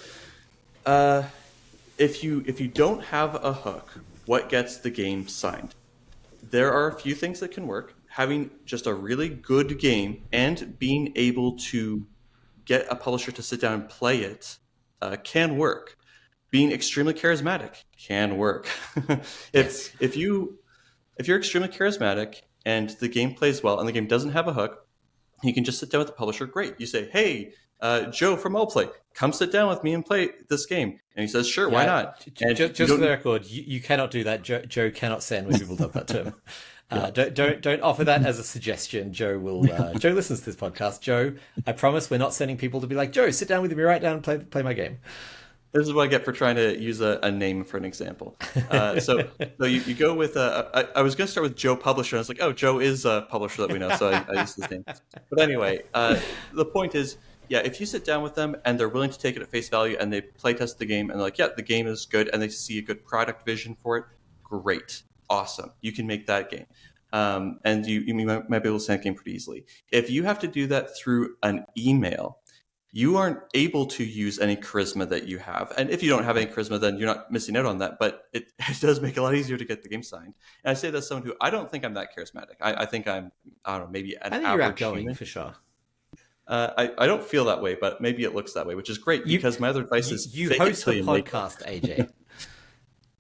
if you don't have a hook, what gets the game signed? There are a few things that can work. Having just a really good game and being able to get a publisher to sit down and play it can work. Being extremely charismatic can work. If you're extremely charismatic and the game plays well and the game doesn't have a hook, you can just sit down with the publisher. Great. You say, hey, Joe from Allplay, come sit down with me and play this game. And he says, sure, why not? And just for the record, you cannot do that. Joe cannot send when people love that term. Don't offer that as a suggestion. Joe will. Joe listens to this podcast. Joe, I promise we're not sending people to be like, Joe, sit down with me right now and play my game. This is what I get for trying to use a name for an example. So you go with, I was going to start with Joe Publisher. I was like, oh, Joe is a publisher that we know, so I used his name. But anyway, the point is, yeah, if you sit down with them and they're willing to take it at face value and they play test the game and they're like, yeah, the game is good and they see a good product vision for it, great, awesome. You can make that game. And you might be able to send a game pretty easily. If you have to do that through an email, you aren't able to use any charisma that you have. And if you don't have any charisma, then you're not missing out on that. But it does make it a lot easier to get the game signed. And I say that's someone who I don't think I'm that charismatic. I think I don't know, maybe an average you're outgoing human. For sure. I don't feel that way, but maybe it looks that way, which is great because my other advice is you host the podcast, AJ.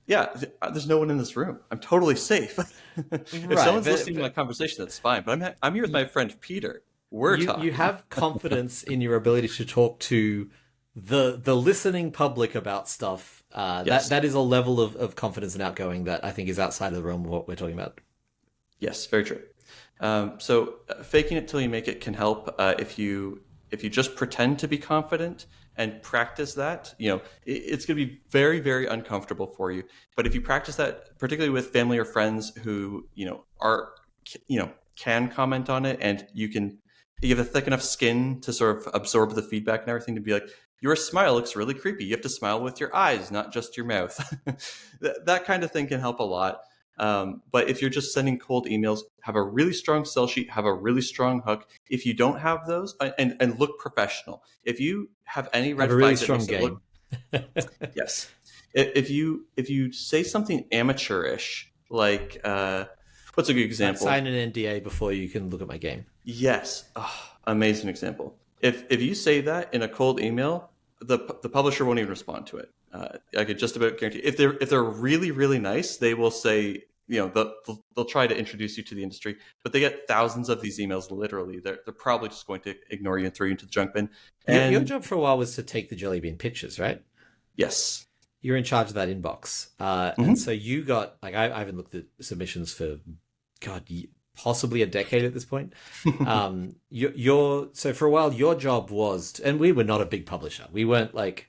Yeah, there's no one in this room. I'm totally safe. If someone's listening to my conversation, that's fine. But I'm here with my friend Peter. We're talking. You have confidence in your ability to talk to the listening public about stuff. Yes. That is a level of confidence and outgoing that I think is outside of the realm of what we're talking about. Yes, very true. So faking it till you make it can help. If you just pretend to be confident and practice that, it's going to be very, very uncomfortable for you. But if you practice that, particularly with family or friends who, can comment on it, and you have a thick enough skin to sort of absorb the feedback and everything to be like, your smile looks really creepy. You have to smile with your eyes, not just your mouth. That kind of thing can help a lot. But if you're just sending cold emails, have a really strong sell sheet, have a really strong hook. If you don't have those, and look professional. If you have any red flags, really strong game. Yes. If you say something amateurish, like what's a good example? Sign an NDA before you can look at my game. Yes, amazing example. If you say that in a cold email, the publisher won't even respond to it. I could just about guarantee if they're really really nice, they will say, they'll try to introduce you to the industry, but they get thousands of these emails. Literally, they're probably just going to ignore you and throw you into the junk bin. Your job for a while was to take the jelly bean pictures, right? Yes. You're in charge of that inbox. And so you got, like, I haven't looked at submissions for, God, possibly a decade at this point. So for a while, your job was, and we were not a big publisher. We weren't like,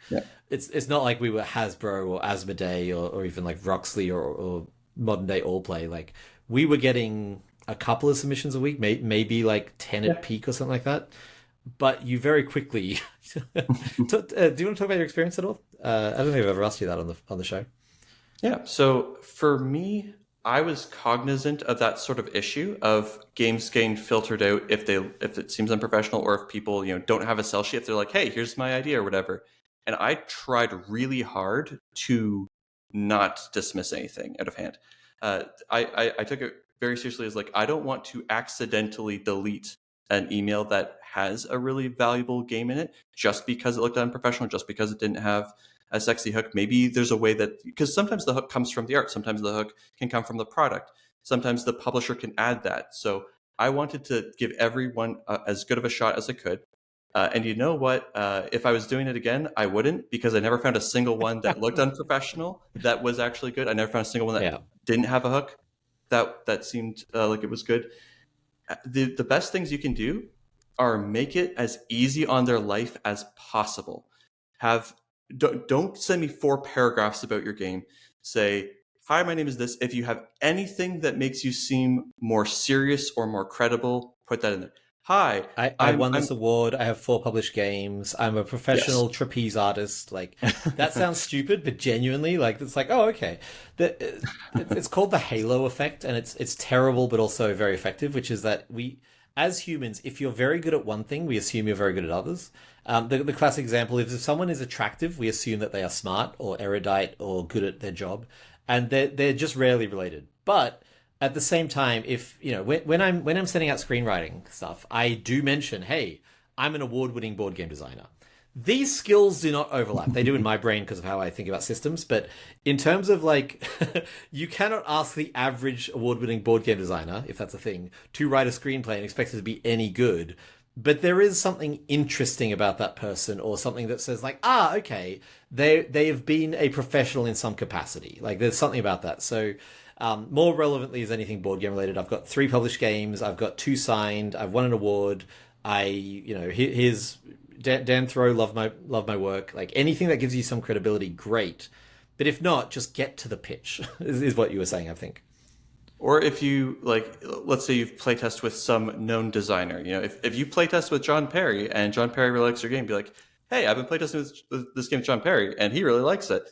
it's not like we were Hasbro or Asmodee or even like Roxley or modern day Allplay. Like, we were getting a couple of submissions a week, maybe like 10 at peak or something like that. But you very quickly, do you want to talk about your experience at all? I don't think I've ever asked you that on the show. Yeah. So for me, I was cognizant of that sort of issue of games getting filtered out if it seems unprofessional, or if people don't have a sell sheet. If they're like, hey, here's my idea or whatever. And I tried really hard to not dismiss anything out of hand. I took it very seriously as like, I don't want to accidentally delete an email that has a really valuable game in it just because it looked unprofessional, just because it didn't have a sexy hook. Maybe there's a way that, because sometimes the hook comes from the art, sometimes the hook can come from the product, sometimes the publisher can add that. So I wanted to give everyone as good of a shot as I could. And you know what? If I was doing it again, I wouldn't, because I never found a single one that looked unprofessional that was actually good. I never found a single one that didn't have a hook that seemed like it was good. The best things you can do are make it as easy on their life as possible. Don't send me 4 paragraphs about your game. Say, hi, my name is this. If you have anything that makes you seem more serious or more credible, put that in there. Hi, I won this award. I have 4 published games. I'm a professional trapeze artist. Like, that sounds stupid, but genuinely, like, it's like, oh, okay. It's called the halo effect, and it's terrible, but also very effective, which is that we, as humans, if you're very good at one thing, we assume you're very good at others. The classic example is if someone is attractive, we assume that they are smart or erudite or good at their job, and they're just rarely related. But at the same time, if when I'm sending out screenwriting stuff, I do mention, hey, I'm an award-winning board game designer. These skills do not overlap. They do in my brain because of how I think about systems, but in terms of like, you cannot ask the average award-winning board game designer, if that's a thing, to write a screenplay and expect it to be any good. But there is something interesting about that person, or something that says like, okay, they have been a professional in some capacity. Like, there's something about that. So more relevantly as anything board game related, I've got 3 published games. I've got 2 signed. I've won an award. Here's Dan Thoreau, love my work. Like, anything that gives you some credibility, great. But if not, just get to the pitch is what you were saying, I think. Or if you, like, let's say you've playtested with some known designer. If you playtest with John Perry and John Perry really likes your game, be like, hey, I've been playtesting with this game with John Perry and he really likes it.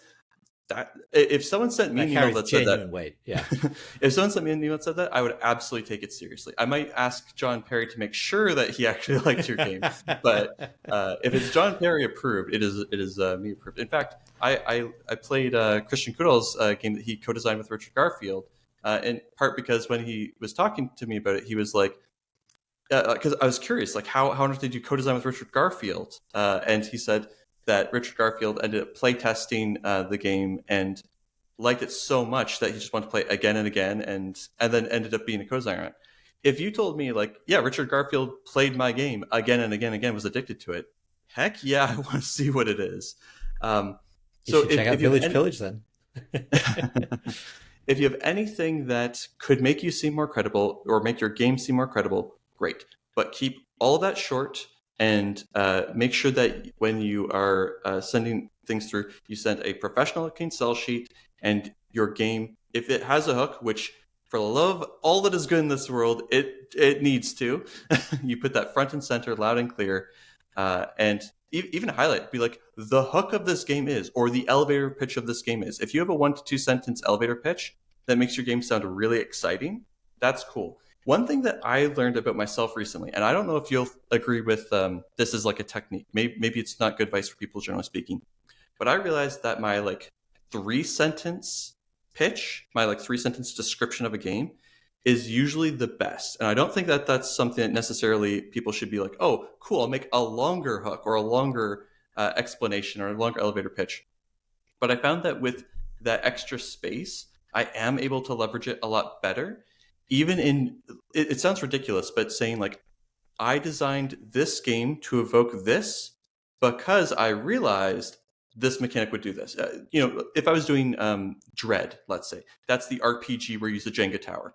If someone sent me an email that said that, weight. Yeah. If someone sent me an email that said that, I would absolutely take it seriously. I might ask John Perry to make sure that he actually liked your game. But if it's John Perry approved, it is me approved. In fact, I played Christian Kudel's game that he co-designed with Richard Garfield, in part because when he was talking to me about it, he was like, because I was curious, like, how on earth did you co-design with Richard Garfield? And he said that Richard Garfield ended up playtesting the game and liked it so much that he just wanted to play it again and again, and then ended up being a co-designer. If you told me, like, yeah, Richard Garfield played my game again and again and again, was addicted to it, heck yeah, I want to see what it is. So you should check out Village Pillage then. If you have anything that could make you seem more credible or make your game seem more credible, great. But keep all of that short, and make sure that when you are sending things through, you send a professional looking sell sheet, and your game, if it has a hook, which for the love of all that is good in this world, it needs to, you put that front and center, loud and clear, and even highlight, be like, the hook of this game is, or the elevator pitch of this game is. If you have a 1 to 2 sentence elevator pitch that makes your game sound really exciting, that's cool. One thing that I learned about myself recently, and I don't know if you'll agree with this is like a technique. Maybe it's not good advice for people generally speaking, but I realized that my 3-sentence pitch, my 3-sentence description of a game, is usually the best. And I don't think that that's something that necessarily people should be like, oh, cool, I'll make a longer hook or a longer explanation or a longer elevator pitch. But I found that with that extra space, I am able to leverage it a lot better. Even in, it sounds ridiculous, but saying like, I designed this game to evoke this because I realized this mechanic would do this. If I was doing Dread, let's say, that's the RPG where you use the Jenga tower.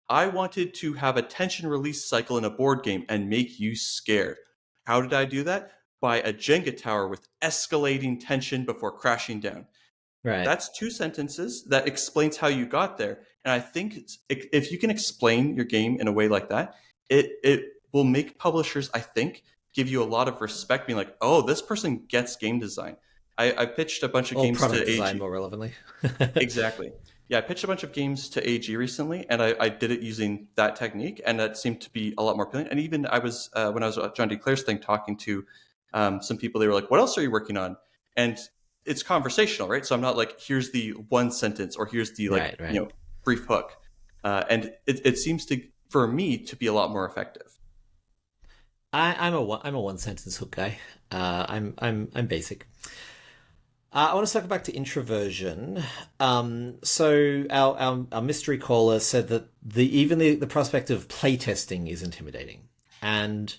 I wanted to have a tension release cycle in a board game and make you scared. How did I do that? By a Jenga tower with escalating tension before crashing down. Right. That's 2 sentences that explains how you got there. And I think if you can explain your game in a way like that, it will make publishers, I think, give you a lot of respect, being like, oh, this person gets game design. I pitched a bunch of games to AG. Design, more relevantly. Exactly. Yeah, I pitched a bunch of games to AG recently, and I did it using that technique, and that seemed to be a lot more appealing. And even I was, when I was at John D. Clare's thing, talking to some people, they were like, what else are you working on? And it's conversational, right? So I'm not like, here's the one sentence, or here's the right. Brief hook. And it seems to, for me, to be a lot more effective. I'm a one sentence hook guy. I'm basic. I want to circle back to introversion. So our mystery caller said that the prospect of playtesting is intimidating, and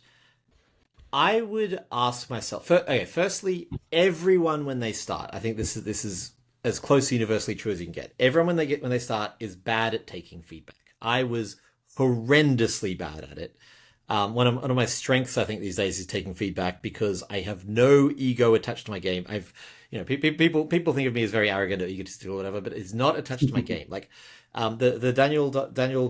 I would ask myself. Firstly, everyone when they start, I think this is as close to universally true as you can get. Everyone when they start is bad at taking feedback. I was horrendously bad at it. One of my strengths, I think, these days is taking feedback because I have no ego attached to my game. People think of me as very arrogant or egotistical or whatever, but it's not attached to my game. Like, the Daniel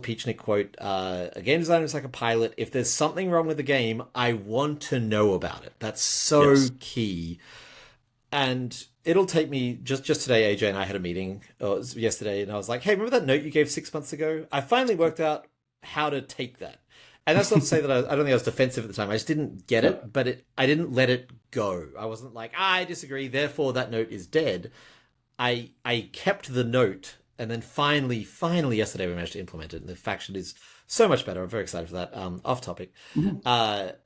Piechnik quote, a game designer is like a pilot. If there's something wrong with the game, I want to know about it. That's so key. And it'll take me, just today, AJ and I had a meeting yesterday, and I was like, hey, remember that note you gave 6 months ago? I finally worked out how to take that. And that's not to say that I don't think I was defensive at the time. I just didn't get it, but I didn't let it go. I wasn't like, I disagree, therefore that note is dead. I kept the note, and then finally yesterday we managed to implement it, and the faction is so much better. I'm very excited for that. Off topic. Mm-hmm.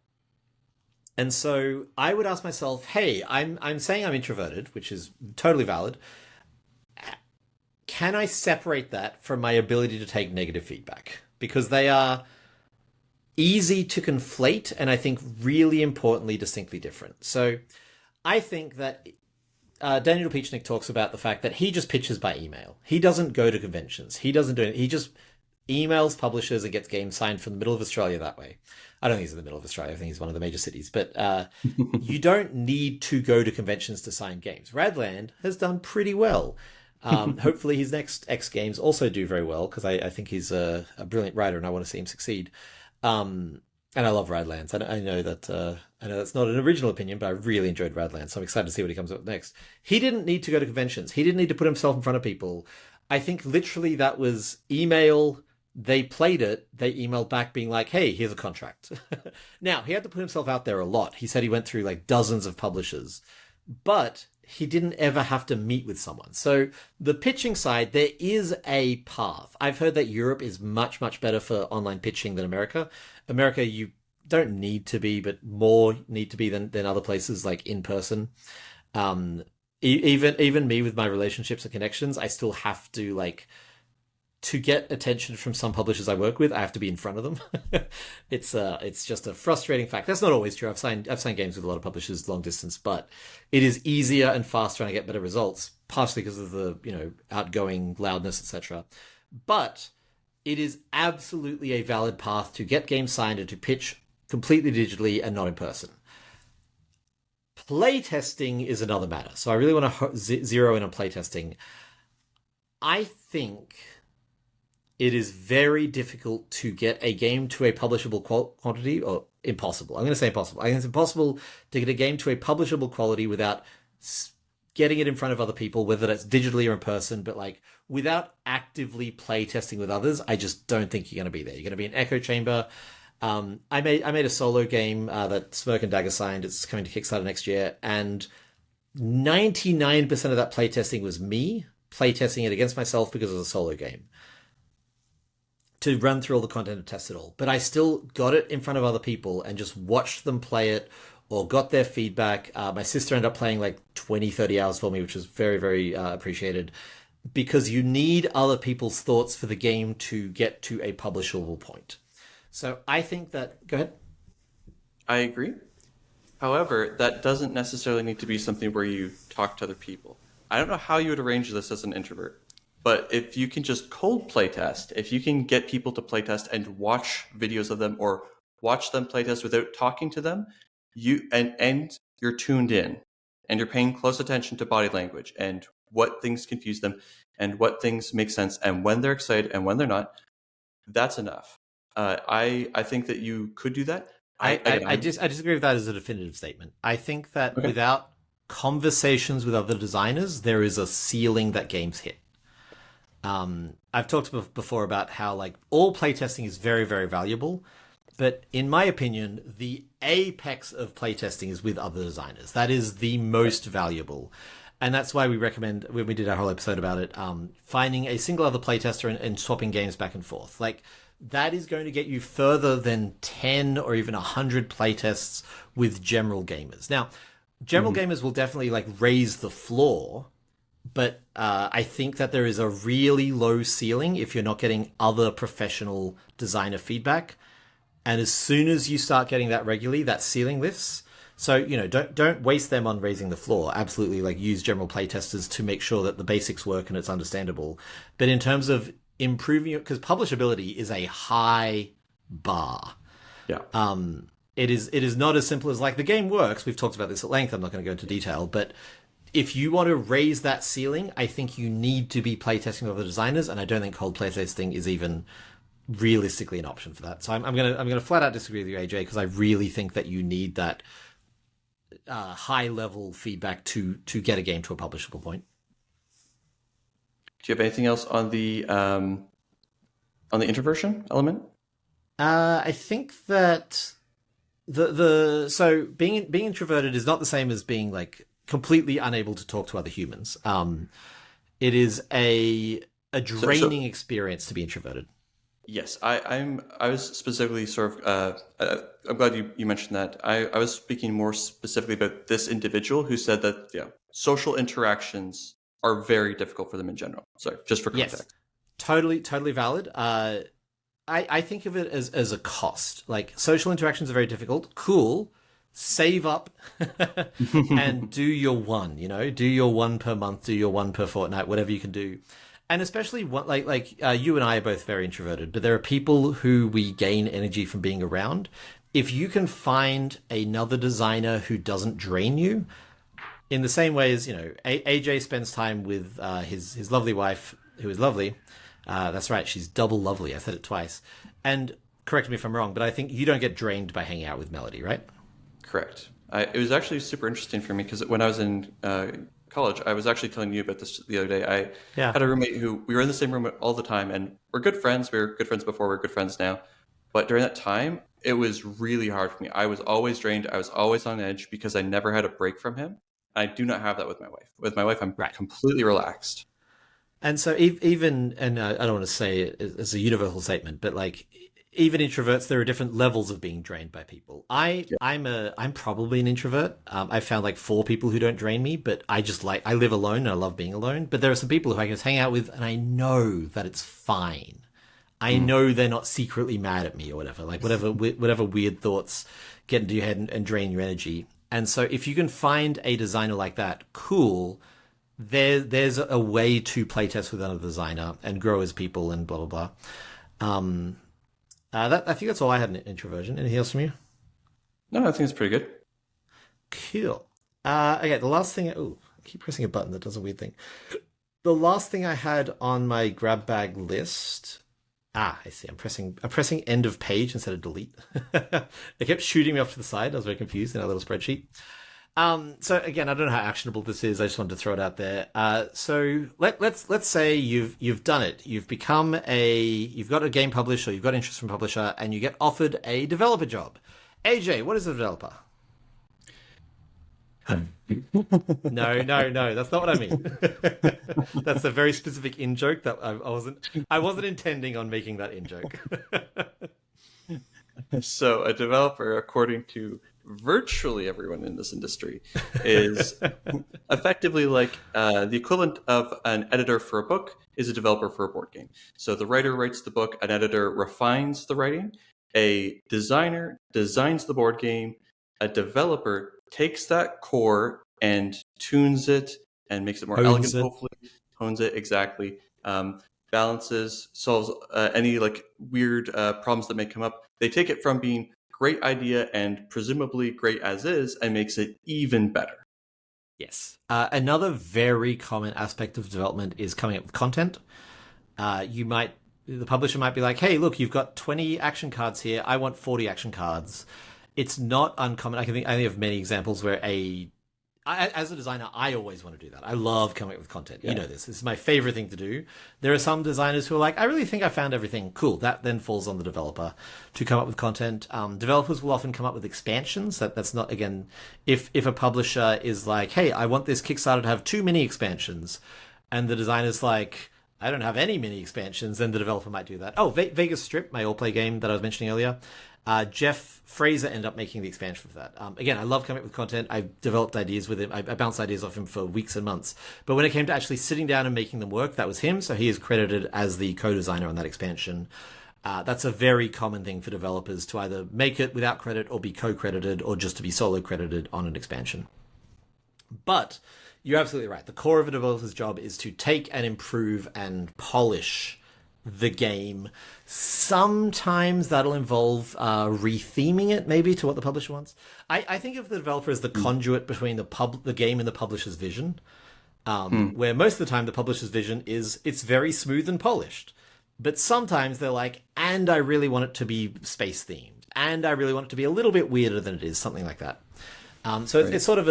And so I would ask myself, hey, I'm saying I'm introverted, which is totally valid. Can I separate that from my ability to take negative feedback? Because they are easy to conflate, and I think really importantly, distinctly different. So I think that Daniel Piechnik talks about the fact that he just pitches by email. He doesn't go to conventions. He doesn't do it. He just emails publishers and gets games signed from the middle of Australia that way. I don't think he's in the middle of Australia. I think he's one of the major cities. But you don't need to go to conventions to sign games. Radland has done pretty well. Hopefully his next X games also do very well, because I think he's a brilliant writer and I want to see him succeed. And I love Radlands. I know that's not an original opinion, but I really enjoyed Radlands, so I'm excited to see what he comes up with next. He didn't need to go to conventions. He didn't need to put himself in front of people. I think literally that was email. They played it. They emailed back being like, hey, here's a contract. Now, he had to put himself out there a lot. He said he went through like dozens of publishers, but he didn't ever have to meet with someone. So the pitching side, there is a path. I've heard that Europe is much, much better for online pitching than America. America, you don't need to be, but more need to be than other places, like in person. Even me with my relationships and connections, I still have to to get attention from some publishers I work with, I have to be in front of them. It's just a frustrating fact. That's not always true. I've signed games with a lot of publishers long distance, but it is easier and faster, and I get better results, partially because of the outgoing loudness, etc. But it is absolutely a valid path to get games signed and to pitch completely digitally and not in person. Playtesting is another matter. So I really want to zero in on playtesting. I think it is very difficult to get a game to a publishable quantity, or impossible. I'm going to say impossible. I think it's impossible to get a game to a publishable quality without getting it in front of other people, whether that's digitally or in person, but without actively play testing with others. I just don't think you're going to be there. You're going to be an echo chamber. I made a solo game that Smirk and Dagger signed. It's coming to Kickstarter next year, and 99% of that playtesting was me playtesting it against myself because it was a solo game, to run through all the content and test it all. But I still got it in front of other people and just watched them play it, or got their feedback. My sister ended up playing like 20, 30 hours for me, which was very, very appreciated, because you need other people's thoughts for the game to get to a publishable point. So I think that... Go ahead. I agree. However, that doesn't necessarily need to be something where you talk to other people. I don't know how you would arrange this as an introvert, but if you can just cold playtest, if you can get people to playtest and watch videos of them or watch them playtest without talking to them, and you're tuned in and you're paying close attention to body language and what things confuse them and what things make sense and when they're excited and when they're not, that's enough. I think that you could do that. I disagree with that as a definitive statement. I think that without conversations with other designers, there is a ceiling that games hit. I've talked before about how like all playtesting is very, very valuable, but in my opinion, the apex of playtesting is with other designers. That is the most valuable. And that's why we recommend, when we did our whole episode about it, finding a single other playtester and swapping games back and forth. Like, that is going to get you further than 10 or even 100 playtests with general gamers. Now, general gamers will definitely like raise the floor, but I think that there is a really low ceiling if you're not getting other professional designer feedback. And as soon as you start getting that regularly, that ceiling lifts. So, you know, don't waste them on raising the floor. Absolutely, like, use general playtesters to make sure that the basics work and it's understandable. But in terms of improving it, because publishability is a high bar. Yeah. It is not as simple as like the game works. We've talked about this at length. I'm not going to go into detail, but if you want to raise that ceiling, I think you need to be playtesting with other designers, and I don't think cold playtesting is even realistically an option for that. So I'm gonna flat out disagree with you, AJ, because I really think that you need that high level feedback to get a game to a publishable point. Do you have anything else on the introversion element? I think that so being introverted is not the same as being like completely unable to talk to other humans. It is a draining experience to be introverted. Yes, I was specifically sort of. I'm glad you mentioned that. I was speaking more specifically about this individual who said that social interactions are very difficult for them in general. So just for context. Yes, totally valid. I think of it as a cost. Like, social interactions are very difficult. Cool. Save up and do your one. You know, do your one per month, do your one per fortnight, whatever you can do. And especially you and I are both very introverted, but there are people who we gain energy from being around. If you can find another designer who doesn't drain you, in the same way as, you know, AJ spends time with his lovely wife, who is lovely. That's right, she's double lovely. I said it twice. And correct me if I'm wrong, but I think you don't get drained by hanging out with Melody, right? Correct. It was actually super interesting for me because when I was in college, I was actually telling you about this the other day. I had a roommate who we were in the same room all the time, and we're good friends. We were good friends before. We're good friends now. But during that time, it was really hard for me. I was always drained. I was always on edge because I never had a break from him. I do not have that with my wife. With my wife, I'm completely relaxed. And so even, and I don't want to say it as a universal statement, but like, even introverts, there are different levels of being drained by people. I'm probably an introvert. I've found like 4 people who don't drain me, but I live alone and I love being alone. But there are some people who I can just hang out with and I know that it's fine. I know they're not secretly mad at me or whatever, like whatever weird thoughts get into your head and drain your energy. And so if you can find a designer like that, cool. There's a way to playtest with another designer and grow as people and blah, blah, blah. I think that's all I had in introversion. Anything else from you? No, I think it's pretty good. Cool. Okay, the last thing... I keep pressing a button that does a weird thing. The last thing I had on my grab bag list... I see. I'm pressing end of page instead of delete. It kept shooting me off to the side. I was very confused in our little spreadsheet. So again, I don't know how actionable this is. I just wanted to throw it out there. So let's say you've done it. You've got a game published, or you've got interest from a publisher, and you get offered a developer job. AJ, what is a developer? No, that's not what I mean. That's a very specific in-joke that I wasn't intending on making that in-joke. So a developer, according to virtually everyone in this industry is effectively like the equivalent of an editor for a book is a developer for a board game. So the writer writes the book, an editor refines the writing, a designer designs the board game, a developer takes that core and tunes it and makes it more elegant, hopefully, hones it, exactly, balances, solves any like weird problems that may come up. They take it from being great idea and presumably great as is and makes it even better. Yes. Another very common aspect of development is coming up with content. The publisher might be like, hey, look, you've got 20 action cards here. I want 40 action cards. It's not uncommon. I think of many examples where as a designer, I always want to do that. I love coming up with content. Yeah. You know this. This is my favorite thing to do. There are some designers who are like, I really think I found everything. Cool. That then falls on the developer to come up with content. Developers will often come up with expansions. That's not, again, if a publisher is like, hey, I want this Kickstarter to have 2 mini expansions, and the designer's like, I don't have any mini expansions, then the developer might do that. Oh, Vegas Strip, my all-play game that I was mentioning earlier. Jeff Fraser ended up making the expansion for that. Again, I love coming up with content. I've developed ideas with him. I bounced ideas off him for weeks and months. But when it came to actually sitting down and making them work, that was him. So he is credited as the co-designer on that expansion. That's a very common thing for developers to either make it without credit or be co-credited or just to be solo credited on an expansion. But you're absolutely right. The core of a developer's job is to take and improve and polish the game. Sometimes that'll involve retheming it maybe to what the publisher wants. I think of the developer as the conduit between the game and the publisher's vision, where most of the time the publisher's vision is it's very smooth and polished. But sometimes they're like, and I really want it to be space themed, and I really want it to be a little bit weirder than it is, something like that. So right. It's sort of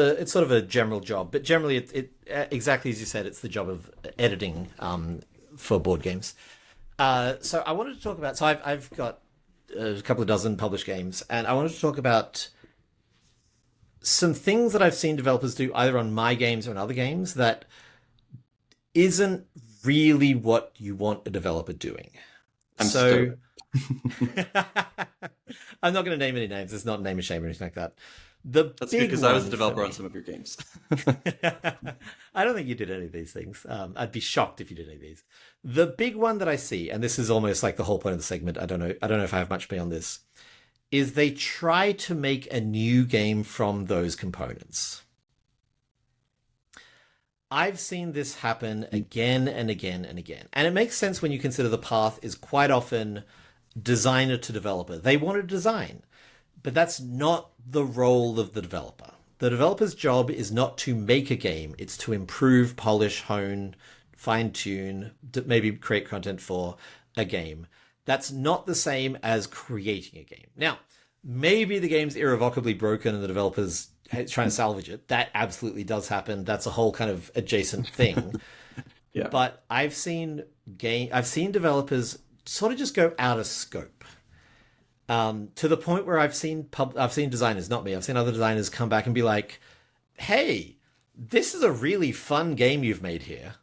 a general job, but generally it exactly as you said, it's the job of editing for board games. So I wanted to talk about. So I've got a couple of dozen published games, and I wanted to talk about some things that I've seen developers do either on my games or on other games that isn't really what you want a developer doing. I'm not going to name any names. It's not name and shame or anything like that. That's good because I was a developer on some of your games. I don't think you did any of these things. I'd be shocked if you did any of these. The big one that I see, and this is almost like the whole point of the segment, I don't know if I have much beyond this, is they try to make a new game from those components. I've seen this happen again and again and again. And it makes sense when you consider the path is quite often designer to developer. They want to design, but that's not the role of the developer. The developer's job is not to make a game. It's to improve, polish, hone, fine-tune, maybe create content for a game. That's not the same as creating a game. Now, maybe the game's irrevocably broken and the developer's trying to salvage it. That absolutely does happen. That's a whole kind of adjacent thing. Yeah. But I've seen developers sort of just go out of scope. To the point where I've seen designers, not me, I've seen other designers come back and be like, hey, this is a really fun game you've made here.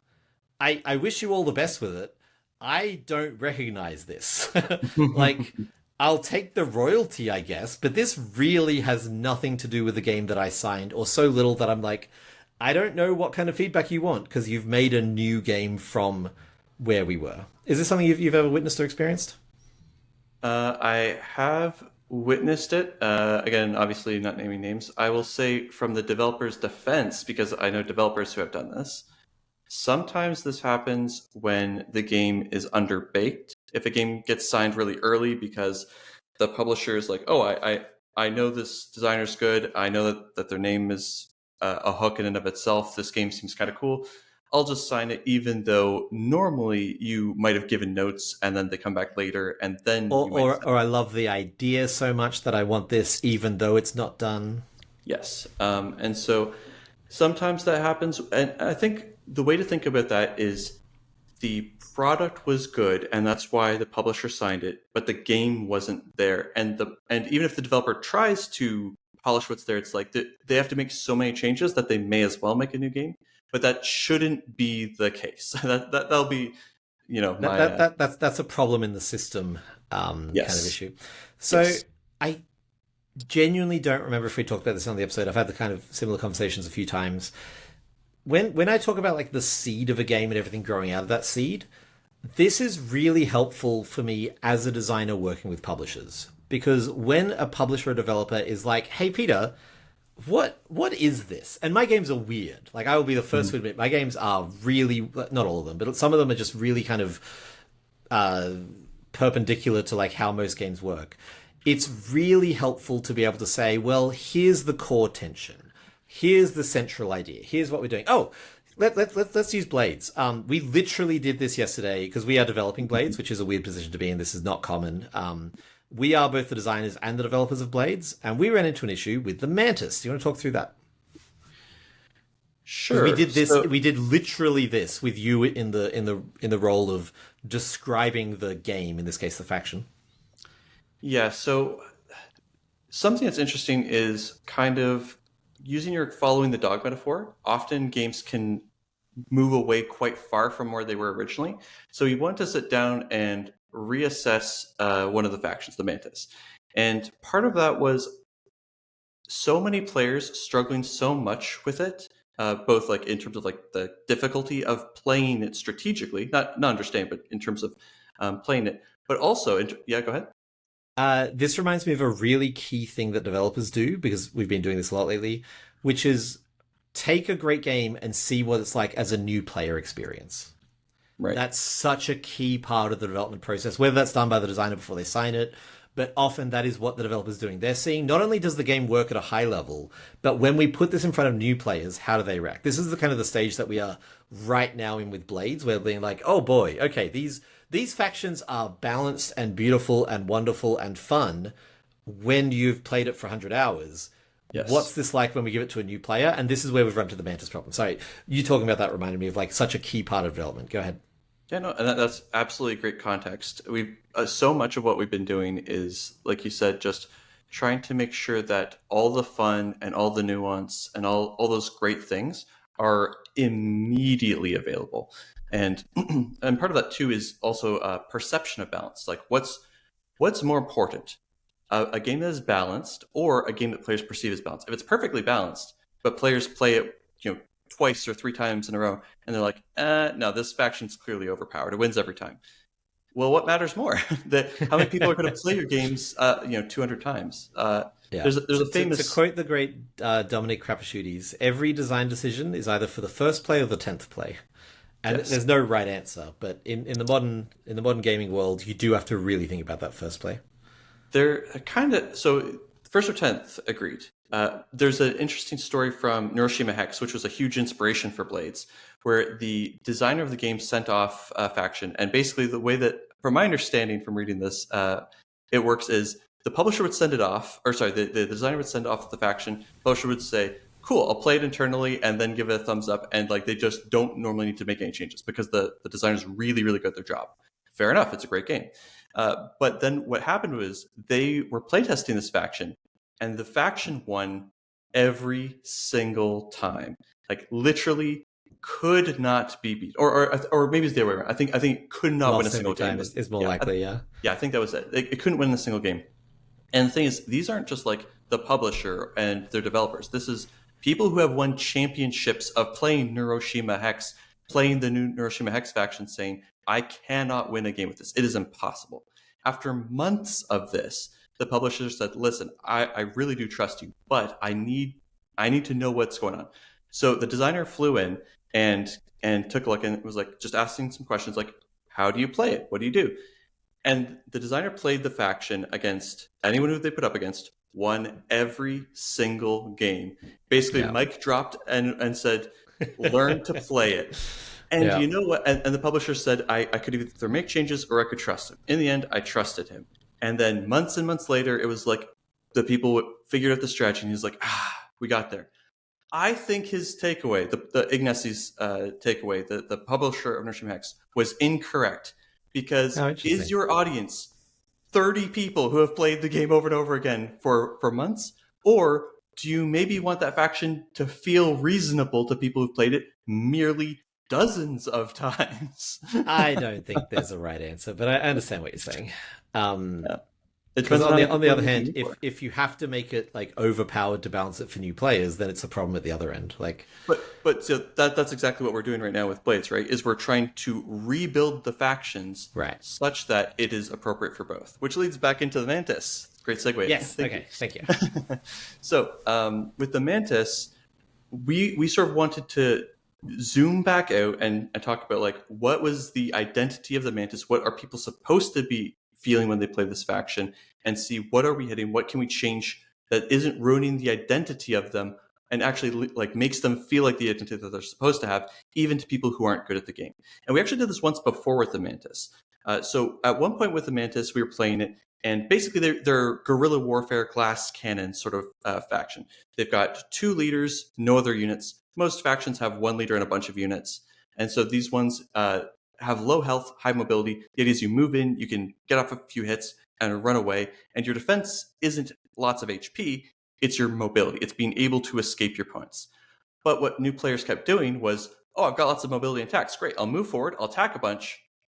I wish you all the best with it. I don't recognize this. Like, I'll take the royalty, I guess, but this really has nothing to do with the game that I signed, or so little that I'm like, I don't know what kind of feedback you want, because you've made a new game from where we were. Is this something you've ever witnessed or experienced? I have witnessed it. Again, obviously not naming names. I will say from the developer's defense, because I know developers who have done this, sometimes this happens when the game is underbaked. If a game gets signed really early because the publisher is like, oh, I know this designer's good. I know that their name is a hook in and of itself. This game seems kind of cool. I'll just sign it, even though normally you might have given notes and then they come back later and then or I love the idea so much that I want this even though it's not done. Yes. And so sometimes that happens. And I think the way to think about that is the product was good and that's why the publisher signed it, but the game wasn't there. And even if the developer tries to polish what's there, it's like they have to make so many changes that they may as well make a new game. But that shouldn't be the case. That'll be, that's a problem in the system kind of issue. So yes. genuinely don't remember if we talked about this on the episode. I've had the kind of similar conversations a few times. When I talk about like the seed of a game and everything growing out of that seed, this is really helpful for me as a designer working with publishers. Because when a publisher or developer is like, hey, Peter, what is this? And my games are weird. Like, I will be the first to admit, my games are really, not all of them, but some of them are just really kind of perpendicular to like how most games work. It's really helpful to be able to say, well, here's the core tension. Here's the central idea. Here's what we're doing. Oh, let's use Blades. We literally did this yesterday because we are developing Blades, which is a weird position to be in. This is not common. We are both the designers and the developers of Blades, and we ran into an issue with the Mantis. Do you want to talk through that? Sure. We did this. We did literally this with you in the role of describing the game. In this case, the faction. Yeah. So something that's interesting is kind of using your following the dog metaphor. Often games can move away quite far from where they were originally. So we wanted to sit down and reassess one of the factions, the Mantis. And part of that was so many players struggling so much with it, both like in terms of like the difficulty of playing it strategically, not understanding, but in terms of playing it, but also, yeah, go ahead. This reminds me of a really key thing that developers do, because we've been doing this a lot lately, which is take a great game and see what it's like as a new player experience. Right. That's such a key part of the development process, whether that's done by the designer before they sign it, but often that is what the developer's doing. They're seeing not only does the game work at a high level, but when we put this in front of new players, how do they react? This is the kind of the stage that we are right now in with Blades, where we're being like, oh boy, okay, these factions are balanced and beautiful and wonderful and fun when you've played it for 100 hours. Yes. What's this like when we give it to a new player? And this is where we've run to the Mantis problem. Sorry, you talking about that reminded me of like such a key part of development. Go ahead. Yeah, no, and that's absolutely great context. We've so much of what we've been doing is, like you said, just trying to make sure that all the fun and all the nuance and all those great things are immediately available. And and part of that too is also perception of balance. Like what's more important, a game that is balanced or a game that players perceive as balanced? If it's perfectly balanced, but players play it, twice or three times in a row, and they're like, no, this faction's clearly overpowered. It wins every time. Well, what matters more? How many people are going to play your games, 200 times? Yeah. There's a famous... To quote the great Dominic Crapasciutis, every design decision is either for the first play or the 10th play. And yes. There's no right answer, but in the modern gaming world, you do have to really think about that first play. They're kind of... So, first or 10th, agreed. There's an interesting story from Neuroshima Hex, which was a huge inspiration for Blades, where the designer of the game sent off a faction. And basically the way that, from my understanding from reading this, it works is the publisher would send it off, the designer would send off the faction, the publisher would say, cool, I'll play it internally and then give it a thumbs up. And like they just don't normally need to make any changes because the designer's really, really good at their job. Fair enough, it's a great game. But then what happened was they were playtesting this faction, and the faction won every single time. Like literally could not be beat, or maybe it's the other way around. I think it could not win a single game. Is more likely, yeah. Yeah, I think that was it. It couldn't win a single game. And the thing is, these aren't just like the publisher and their developers. This is people who have won championships of playing Neuroshima Hex, playing the new Neuroshima Hex faction, saying, I cannot win a game with this. It is impossible. After months of this, the publisher said, listen, I really do trust you, but I need to know what's going on. So the designer flew in and took a look and was like just asking some questions like, how do you play it? What do you do? And the designer played the faction against anyone who they put up against, won every single game. Basically, yeah. Mike dropped and said, learn to play it. And you know what? And the publisher said, I could either make changes or I could trust him. In the end, I trusted him. And then months and months later, it was like the people figured out the strategy and he's like, we got there. I think his takeaway, the Ignacci's takeaway, the publisher of Neuroshima Hex, was incorrect. Because is your audience 30 people who have played the game over and over again for months? Or do you maybe want that faction to feel reasonable to people who've played it merely dozens of times? I don't think there's a right answer, but I understand what you're saying. It Because depends on on the what other you're hand, looking for. if you have to make it like overpowered to balance it for new players, then it's a problem at the other end. Like, But so that's exactly what we're doing right now with Blades, right? Is we're trying to rebuild the factions right. such that it is appropriate for both, which leads back into the Mantis. Great segue. Yes. Thank Okay. you. Thank you. So with the Mantis, we sort of wanted to zoom back out and talk about like what was the identity of the Mantis, what are people supposed to be feeling when they play this faction, and see what are we hitting, what can we change that isn't ruining the identity of them and actually like makes them feel like the identity that they're supposed to have, even to people who aren't good at the game. And we actually did this once before with the Mantis. So at one point with the Mantis, we were playing it, and basically they're guerrilla warfare glass cannon sort of faction. They've got 2 leaders, no other units. Most factions have 1 leader and a bunch of units. And so these ones have low health, high mobility. The idea is you move in, you can get off a few hits and run away. And your defense isn't lots of HP, it's your mobility. It's being able to escape your opponents. But what new players kept doing was, oh, I've got lots of mobility and attacks. Great, I'll move forward, I'll attack a bunch,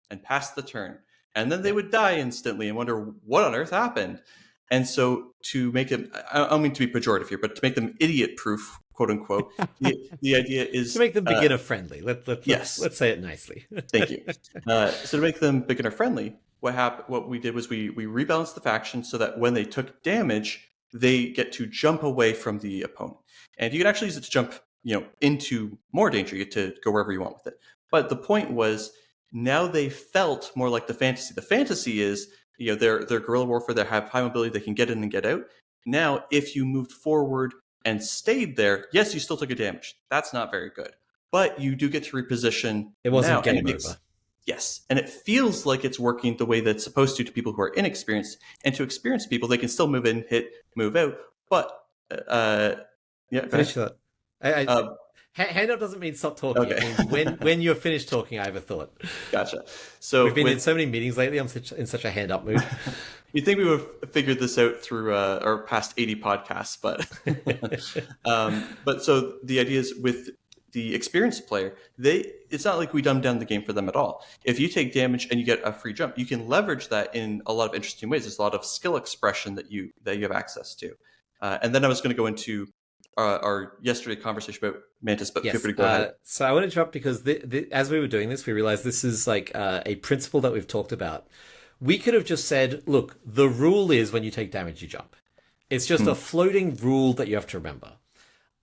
and pass the turn. And then they would die instantly and wonder what on earth happened. And so to make them, I don't mean to be pejorative here, but to make them idiot-proof, quote unquote, the idea is To make them beginner friendly. Yes. Let's say it nicely. Thank you. So to make them beginner friendly, what we did was we rebalanced the faction so that when they took damage, they get to jump away from the opponent. And you can actually use it to jump, into more danger. You get to go wherever you want with it. But the point was now they felt more like the fantasy. The fantasy is, they're guerrilla warfare, they have high mobility, they can get in and get out. Now, if you moved forward and stayed there, yes, you still took a damage. That's not very good. But you do get to reposition. It wasn't now, game over. Yes, and it feels like it's working the way that it's supposed to people who are inexperienced, and to experienced people, they can still move in, hit, move out. But Finish that. Hand up doesn't mean stop talking. Okay. It means when you're finished talking, I have a thought. Gotcha. So we've been in so many meetings lately. I'm in such a hand up mood. You'd think we would have figured this out through our past 80 podcasts, but but so the idea is with the experienced player, it's not like we dumb down the game for them at all. If you take damage and you get a free jump, you can leverage that in a lot of interesting ways. There's a lot of skill expression that you have access to. And then I was going to go into our yesterday conversation about Mantis, but feel free to go ahead. So I want to interrupt because as we were doing this, we realized this is like a principle that we've talked about. We could have just said, look, the rule is when you take damage, you jump. It's just a floating rule that you have to remember.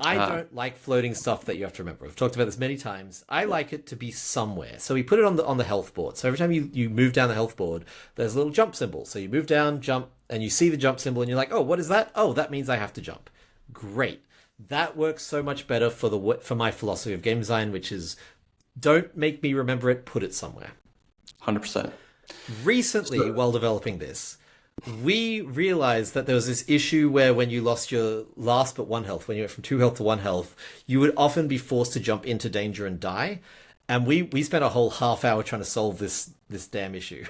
I don't like floating stuff that you have to remember. We've talked about this many times. I like it to be somewhere. So we put it on the health board. So every time you move down the health board, there's a little jump symbol. So you move down, jump, and you see the jump symbol, and you're like, oh, what is that? Oh, that means I have to jump. Great. That works so much better for my philosophy of game design, which is don't make me remember it, put it somewhere. 100%. Recently, while developing this, we realized that there was this issue where when you lost your last but 1 health, when you went from 2 health to 1 health, you would often be forced to jump into danger and die. And we spent a whole half hour trying to solve this damn issue.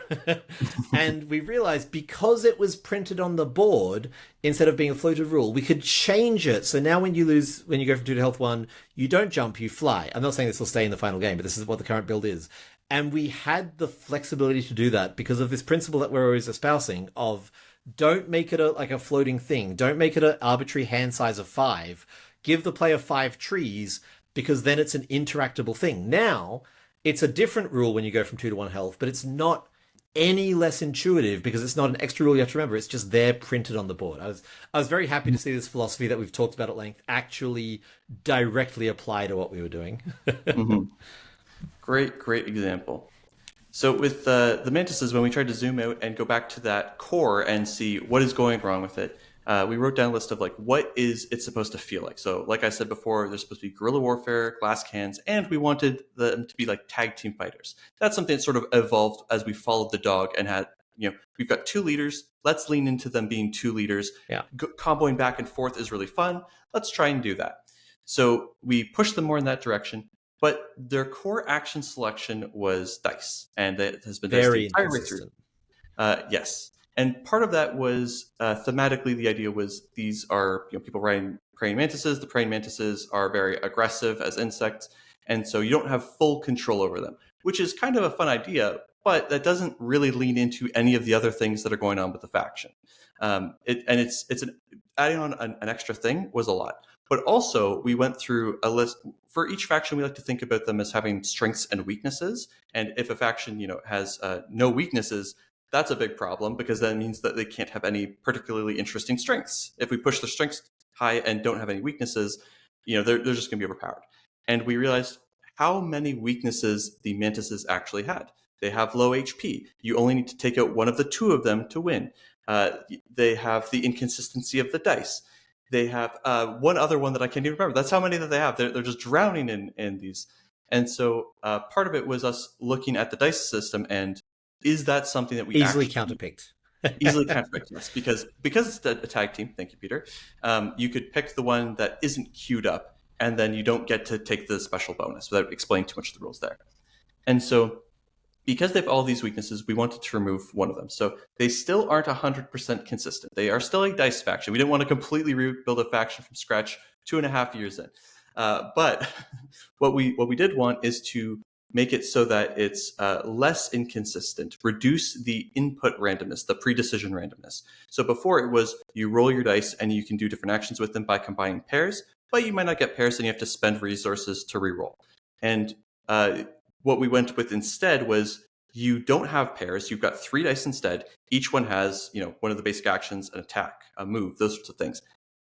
And we realized because it was printed on the board, instead of being a floated rule, we could change it. So now when you go from 2 to health 1, you don't jump, you fly. I'm not saying this will stay in the final game, but this is what the current build is. And we had the flexibility to do that because of this principle that we're always espousing of don't make it like a floating thing. Don't make it an arbitrary hand size of 5. Give the player 5 trees because then it's an interactable thing. Now, it's a different rule when you go from 2 to 1 health, but it's not any less intuitive because it's not an extra rule you have to remember. It's just there printed on the board. I was very happy to see this philosophy that we've talked about at length actually directly apply to what we were doing. Mm-hmm. Great example. So with the mantises, when we tried to zoom out and go back to that core and see what is going wrong with it, we wrote down a list of like what is it supposed to feel like. So like I said before, there's supposed to be guerrilla warfare, glass cans, and we wanted them to be like tag team fighters. That's something that sort of evolved as we followed the dog and had, we've got 2 leaders. Let's lean into them being 2 leaders. Yeah. Comboing back and forth is really fun. Let's try and do that. So we pushed them more in that direction. But their core action selection was dice, and it has been very dice the entire way through. Yes, and part of that was thematically. The idea was these are people riding praying mantises. The praying mantises are very aggressive as insects, and so you don't have full control over them, which is kind of a fun idea. but that doesn't really lean into any of the other things that are going on with the faction. Adding on an extra thing was a lot. But also, we went through a list for each faction. We like to think about them as having strengths and weaknesses. And if a faction, has no weaknesses, that's a big problem, because that means that they can't have any particularly interesting strengths. If we push their strengths high and don't have any weaknesses, they're just going to be overpowered. And we realized how many weaknesses the mantises actually had. They have low HP. You only need to take out one of the two of them to win. They have the inconsistency of the dice. They have one other one that I can't even remember. That's how many that they have. They're just drowning in these. And so part of it was us looking at the dice system, and is that something that we easily counterpicked? Easily counterpicked, yes. Because it's a tag team, thank you, Peter, you could pick the one that isn't queued up, and then you don't get to take the special bonus without explaining too much of the rules there. And so because they have all these weaknesses, we wanted to remove one of them. So they still aren't 100% consistent. They are still a dice faction. We didn't want to completely rebuild a faction from scratch 2.5 years in. But what we did want is to make it so that it's less inconsistent, reduce the input randomness, the pre-decision randomness. So before it was you roll your dice and you can do different actions with them by combining pairs, but you might not get pairs and you have to spend resources to reroll. And what we went with instead was you don't have pairs. You've got 3 dice instead. Each one has, one of the basic actions, an attack, a move, those sorts of things.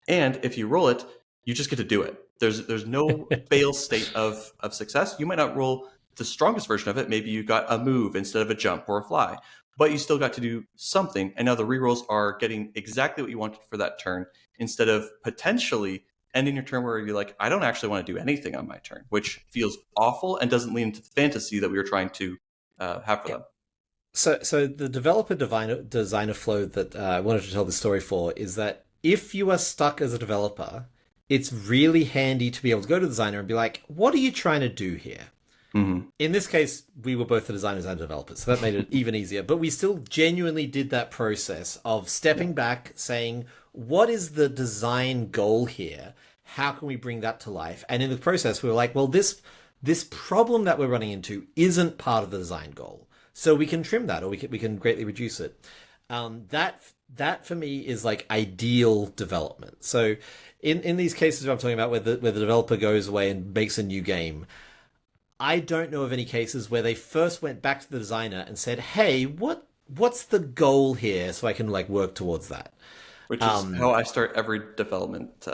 And if you roll it, you just get to do it. There's no fail state of success. You might not roll the strongest version of it. Maybe you got a move instead of a jump or a fly, but you still got to do something. And now the rerolls are getting exactly what you wanted for that turn, instead of potentially ending your turn where you're like, I don't actually want to do anything on my turn, which feels awful and doesn't lean into the fantasy that we were trying to have for them. So the developer designer flow that I wanted to tell the story for is that if you are stuck as a developer, it's really handy to be able to go to the designer and be like, what are you trying to do here? Mm-hmm. In this case, we were both the designers and developers, so that made it even easier. But we still genuinely did that process of stepping back, saying, what is the design goal here? How can we bring that to life? And in the process, we were like, well, this problem that we're running into isn't part of the design goal. So we can trim that, or we can greatly reduce it. That for me is like ideal development. So in these cases I'm talking about where the developer goes away and makes a new game, I don't know of any cases where they first went back to the designer and said, hey, what's the goal here, so I can work towards that. Which is how I start every development.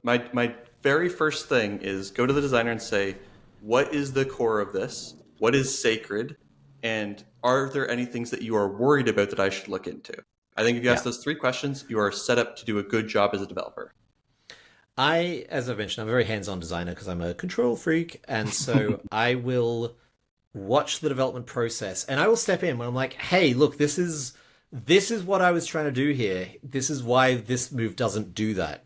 My very first thing is go to the designer and say, what is the core of this? What is sacred? And are there any things that you are worried about that I should look into? I think if you ask those 3 questions, you are set up to do a good job as a developer. As I mentioned, I'm a very hands-on designer because I'm a control freak. And so I will watch the development process and I will step in when I'm like, hey, look, this is what I was trying to do here. This is why this move doesn't do that.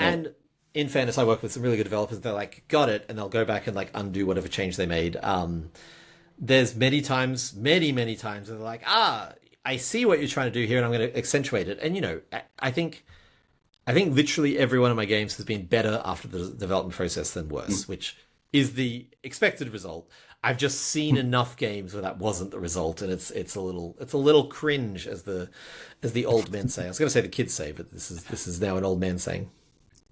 Yeah. And in fairness, I work with some really good developers. They're like, got it. And they'll go back and undo whatever change they made. There's many times where they're like, I see what you're trying to do here and I'm going to accentuate it. And, I think literally every one of my games has been better after the development process than worse, which is the expected result. I've just seen enough games where that wasn't the result, and it's a little cringe, as the old men say. I was going to say the kids say, but this is now an old man saying.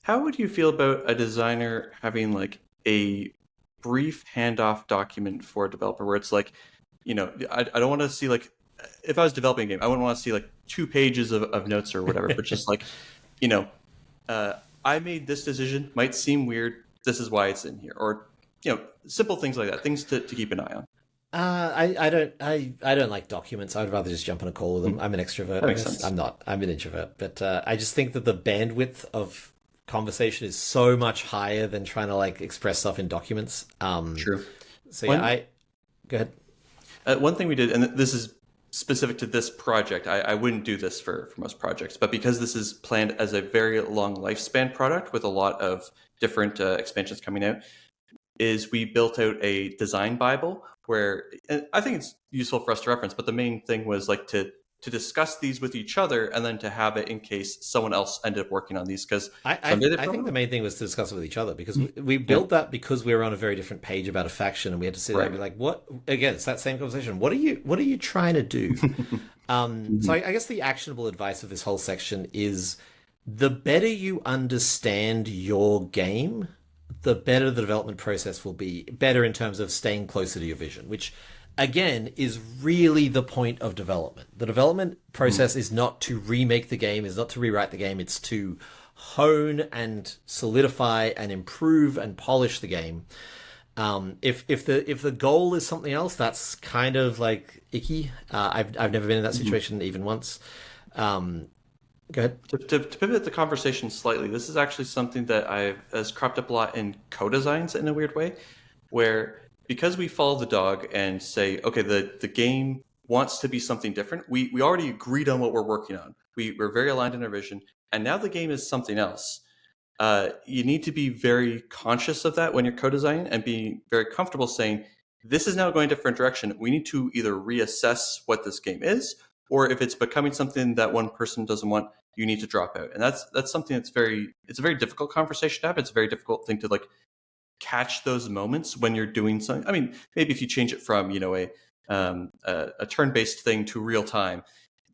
How would you feel about a designer having a brief handoff document for a developer where it's I don't want to see if I was developing a game, I wouldn't want to see 2 pages of notes or whatever, but just I made this decision, might seem weird, this is why it's in here, or simple things like that, things to keep an eye on. I don't like documents. I'd rather just jump on a call with them. I'm an extrovert. That makes sense. I'm not. I'm an introvert. But I just think that the bandwidth of conversation is so much higher than trying to express stuff in documents. True. So go ahead. One thing we did, and this is specific to this project, I wouldn't do this for most projects, but because this is planned as a very long lifespan product with a lot of different expansions coming out, is we built out a design Bible where, and I think it's useful for us to reference, but the main thing was to to discuss these with each other and then to have it in case someone else ended up working on these. Because I think the main thing was to discuss it with each other, because we built that because we were on a very different page about a faction, and we had to sit there and be like, what, again, it's that same conversation. What are you trying to do? So I guess the actionable advice of this whole section is, the better you understand your game, the better the development process will be. Better in terms of staying closer to your vision, which again is really the point of development. The development process is not to remake the game, is not to rewrite the game. It's to hone and solidify and improve and polish the game. If the goal is something else, that's kind of like icky. I've never been in that situation even once. Go ahead. To pivot the conversation slightly, this is actually something that has cropped up a lot in co-designs in a weird way, where because we follow the dog and say, okay, the game wants to be something different, we already agreed on what we're working on. We're very aligned in our vision, and now the game is something else. You need to be very conscious of that when you're co-designing, and be very comfortable saying, this is now going a different direction. We need to either reassess what this game is, or if it's becoming something that one person doesn't want, you need to drop out. And that's something it's a very difficult conversation to have. It's a very difficult thing to like catch those moments when you're doing something. I mean, maybe if you change it from, a turn-based thing to real time,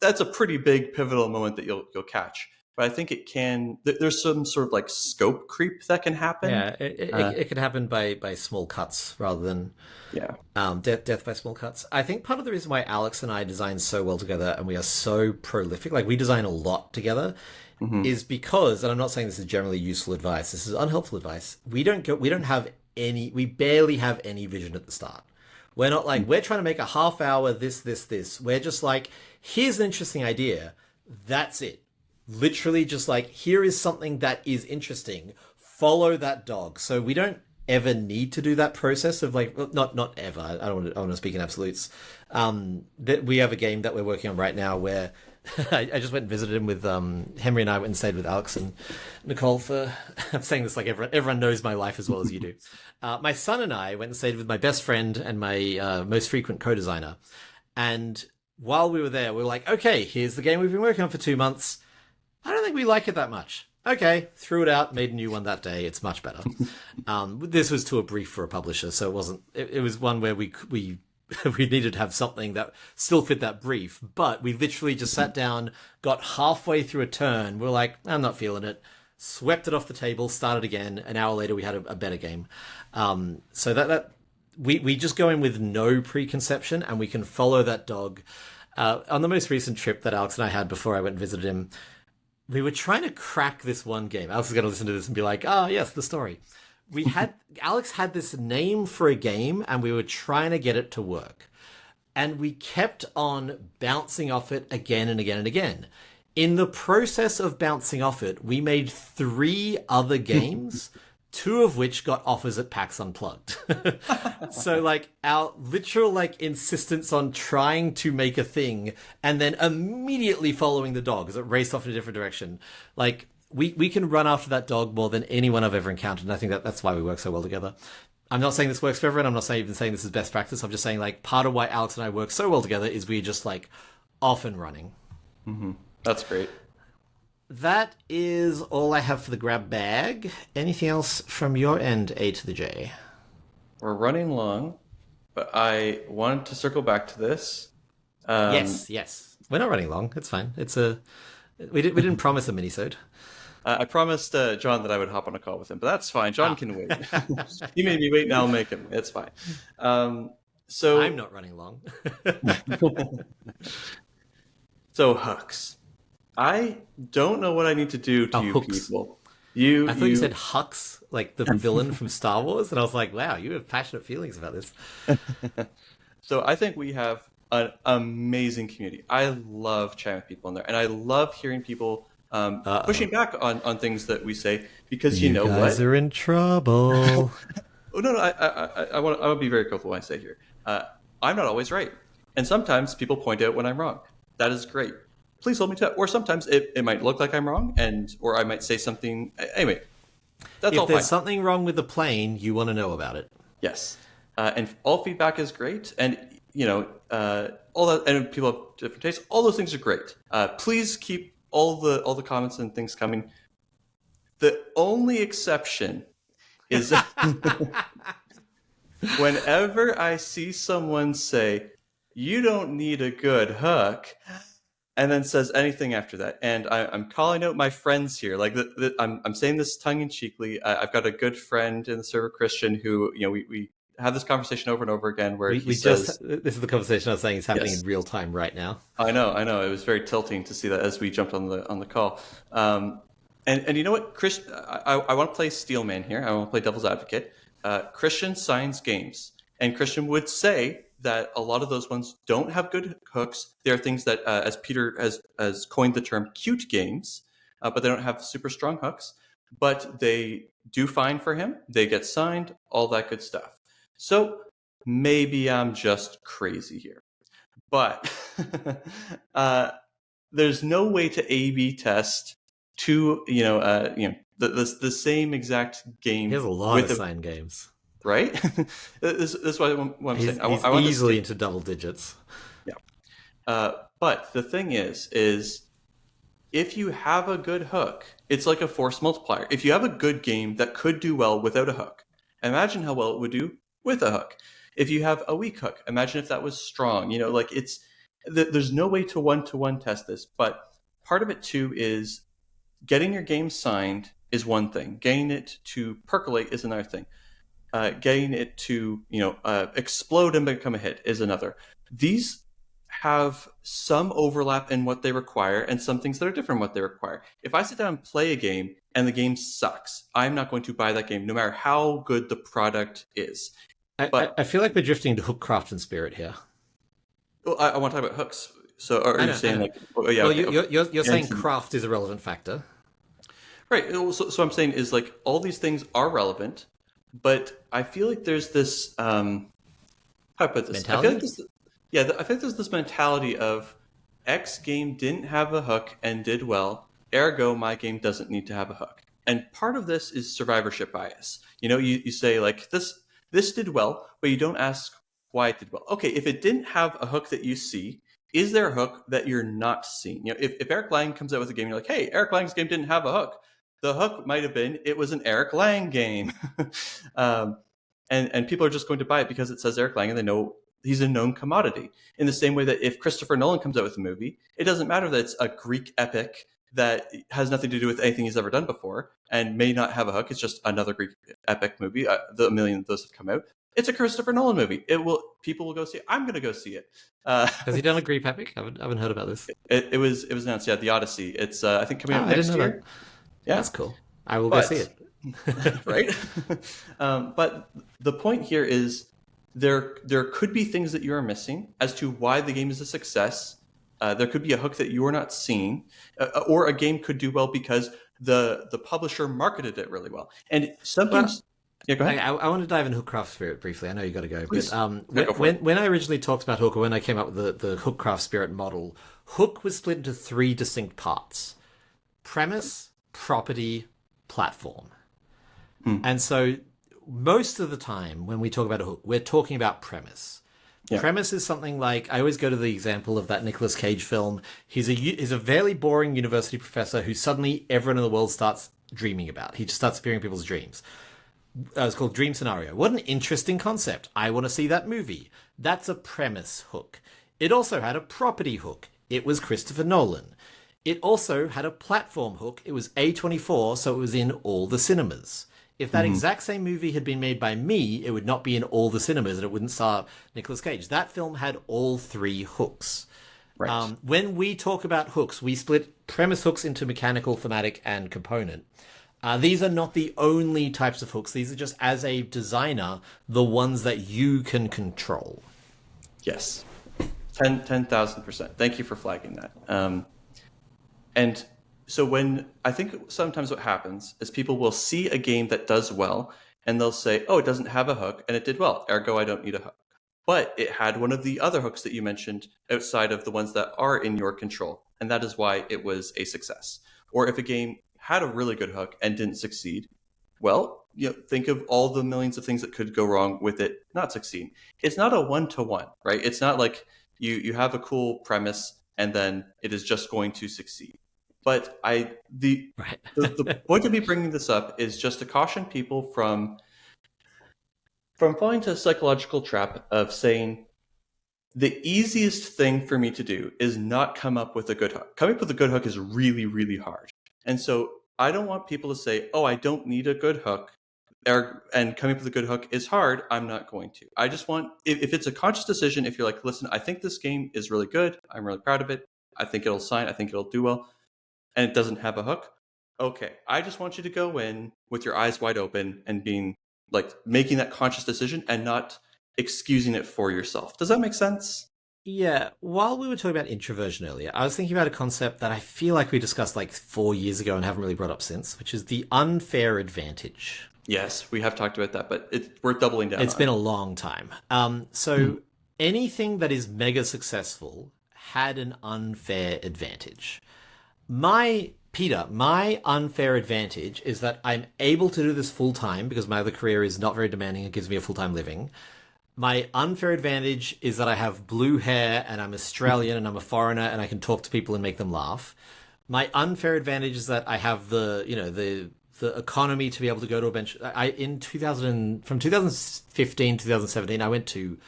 that's a pretty big pivotal moment that you'll catch. But I think there's some sort of like scope creep that can happen. Yeah, it can happen by small cuts rather than death by small cuts. I think part of the reason why Alex and I design so well together, and we are so prolific, like we design a lot together, is because, and I'm not saying this is generally useful advice, this is unhelpful advice. We barely have any vision at the start. We're not like, we're trying to make a half hour this. We're just like, here's an interesting idea. That's it. Literally just like, here is something that is interesting. Follow that dog. So we don't ever need to do that process of like, not ever. I don't want to speak in absolutes. That we have a game that we're working on right now where I just went and visited him with Henry, and I went and stayed with Alex and Nicole for. I'm saying this like everyone knows my life as well as you do. My son and I went and stayed with my best friend and my most frequent co-designer. And while we were there, we were like, okay, here's the game we've been working on for 2 months. I don't think we like it that much. Okay, threw it out, made a new one that day. It's much better. This was to a brief for a publisher, so it wasn't. It was one where we needed to have something that still fit that brief. But we literally just sat down, got halfway through a turn. We're like, I'm not feeling it. Swept it off the table, started again. An hour later, we had a better game. So that we just go in with no preconception, and we can follow that dog. On the most recent trip that Alex and I had before I went and visited him, we were trying to crack this one game. Alex is going to listen to this and be like, yes, the story. Alex had this name for a game, and we were trying to get it to work. And we kept on bouncing off it again and again and again. In the process of bouncing off it, we made 3 other games, 2 of which got offers at PAX Unplugged. So like our literal like insistence on trying to make a thing and then immediately following the dog as it raced off in a different direction. Like we can run after that dog more than anyone I've ever encountered. And I think that's why we work so well together. I'm not saying this works for everyone. I'm not even saying this is best practice. I'm just saying like part of why Alex and I work so well together is we're just like off and running. Mm-hmm. That's great. That is all I have for the grab bag. Anything else from your end, A to the J? We're running long, but I wanted to circle back to this. Yes. We're not running long. It's fine. We didn't promise a mini-sode. I promised John that I would hop on a call with him, but that's fine. John can wait. He made me wait, and I'll make him. It's fine. So I'm not running long. So hooks. I don't know what I need to do to you hooks. people. I thought you said Hux, like the villain from Star Wars, and I was like, wow, you have passionate feelings about this. So I think we have an amazing community. I love chatting with people in there, and I love hearing people pushing back on things that we say, because you know what? You guys are in trouble. Oh, no, I want to be very careful when I say here. I'm not always right, and sometimes people point out when I'm wrong. That is great. Please hold me to it. Or sometimes it might look like I'm wrong, or I might say something. Anyway, that's all fine. If there's something wrong with the plane, you want to know about it. Yes. And all feedback is great. And all that, and people have different tastes. All those things are great. Please keep all the comments and things coming. The only exception is whenever I see someone say, "You don't need a good hook," and then says anything after that. And I'm calling out my friends here. Like I'm saying this tongue in cheekly. I've got a good friend in the server, Christian, who we have this conversation over and over again where he says, "This is the conversation I was saying is happening in real time right now." I know. It was very tilting to see that as we jumped on the call. And you know what, Chris? I want to play Steelman here. I want to play devil's advocate. Christian signs games, and Christian would say that a lot of those ones don't have good hooks. There are things that, as Peter has coined the term, cute games, but they don't have super strong hooks. But they do fine for him. They get signed, all that good stuff. So maybe I'm just crazy here. But there's no way to A/B test two, the same exact game. He has a lot of signed games. Right? This is what I'm saying. He's easily into double digits. Yeah. But the thing is if you have a good hook, it's like a force multiplier. If you have a good game that could do well without a hook, imagine how well it would do with a hook. If you have a weak hook, imagine if that was strong. There's no way to one-to-one test this, but part of it too is getting your game signed is one thing. Getting it to percolate is another thing. Getting it to explode and become a hit is another. These have some overlap in what they require and some things that are different in what they require. If I sit down and play a game and the game sucks, I'm not going to buy that game no matter how good the product is. I feel like we're drifting to hook, craft, and spirit here. Well, I want to talk about hooks. So are you saying you're saying craft is a relevant factor? Right. So I'm saying is like all these things are relevant, but I feel like there's this how do I put this? Mentality? I feel like there's this mentality of X game didn't have a hook and did well, ergo my game doesn't need to have a hook. And part of this is survivorship bias. You say like this did well, but you don't ask why it did well. Okay, if it didn't have a hook that you see, is there a hook that you're not seeing? If Eric Lang comes out with a game, you're like, hey, Eric Lang's game didn't have a hook. The hook might have been it was an Eric Lang game. And people are just going to buy it because it says Eric Lang and they know he's a known commodity. In the same way that if Christopher Nolan comes out with a movie, it doesn't matter that it's a Greek epic that has nothing to do with anything he's ever done before and may not have a hook. It's just another Greek epic movie. A million of those have come out. It's a Christopher Nolan movie. People will go see it. I'm going to go see it. Has he done a Greek epic? I haven't heard about this. It was announced. Yeah, The Odyssey. It's I think coming out next year. Yeah, that's cool. I will go see it. Right. But the point here is there could be things that you are missing as to why the game is a success. There could be a hook that you are not seeing, or a game could do well because the publisher marketed it really well. And sometimes. Yeah, go ahead. I want to dive into hook, craft, spirit briefly. I know you got to go. Please. But when I originally talked about hook, or when I came up with the hook, craft, spirit model, hook was split into three distinct parts: premise, property, platform. And so most of the time when we talk about a hook, we're talking about premise. Yeah. Premise is something like, I always go to the example of that Nicolas Cage film. He's a very boring university professor who suddenly everyone in the world starts dreaming about. He just starts appearing in people's dreams. It's called Dream Scenario. What an interesting concept. I want to see that movie. That's a premise hook. It also had a property hook. It was Christopher Nolan. It also had a platform hook. It was A24, so it was in all the cinemas. If that exact same movie had been made by me, it would not be in all the cinemas and it wouldn't star Nicolas Cage. That film had all three hooks. Right. When we talk about hooks, we split premise hooks into mechanical, thematic, and component. These are not the only types of hooks. These are just, as a designer, the ones that you can control. Yes. 10,000%. Thank you for flagging that. And so I think sometimes what happens is people will see a game that does well and they'll say, oh, it doesn't have a hook and it did well, ergo I don't need a hook. But it had one of the other hooks that you mentioned outside of the ones that are in your control. And that is why it was a success. Or if a game had a really good hook and didn't succeed, well, think of all the millions of things that could go wrong with it not succeeding. It's not a one-to-one, right? It's not like you have a cool premise and then it is just going to succeed. But the point of me bringing this up is just to caution people from falling into a psychological trap of saying the easiest thing for me to do is not come up with a good hook. Coming up with a good hook is really, really hard. And so I don't want people to say, oh, I don't need a good hook, and coming up with a good hook is hard. I'm not going to. I just want, if it's a conscious decision, if you're like, listen, I think this game is really good. I'm really proud of it. I think it'll sign. I think it'll do well. And it doesn't have a hook. Okay. I just want you to go in with your eyes wide open and being like making that conscious decision and not excusing it for yourself. Does that make sense? Yeah. While we were talking about introversion earlier, I was thinking about a concept that I feel like we discussed like 4 years ago and haven't really brought up since, which is the unfair advantage. Yes, we have talked about that, but we're doubling down. It's been a long time. So anything that is mega successful had an unfair advantage. My unfair advantage is that I'm able to do this full time because my other career is not very demanding. It gives me a full-time living. My unfair advantage is that I have blue hair and I'm Australian and I'm a foreigner and I can talk to people and make them laugh. My unfair advantage is that I have the economy to be able to go to a bench. From 2015 to 2017, I went to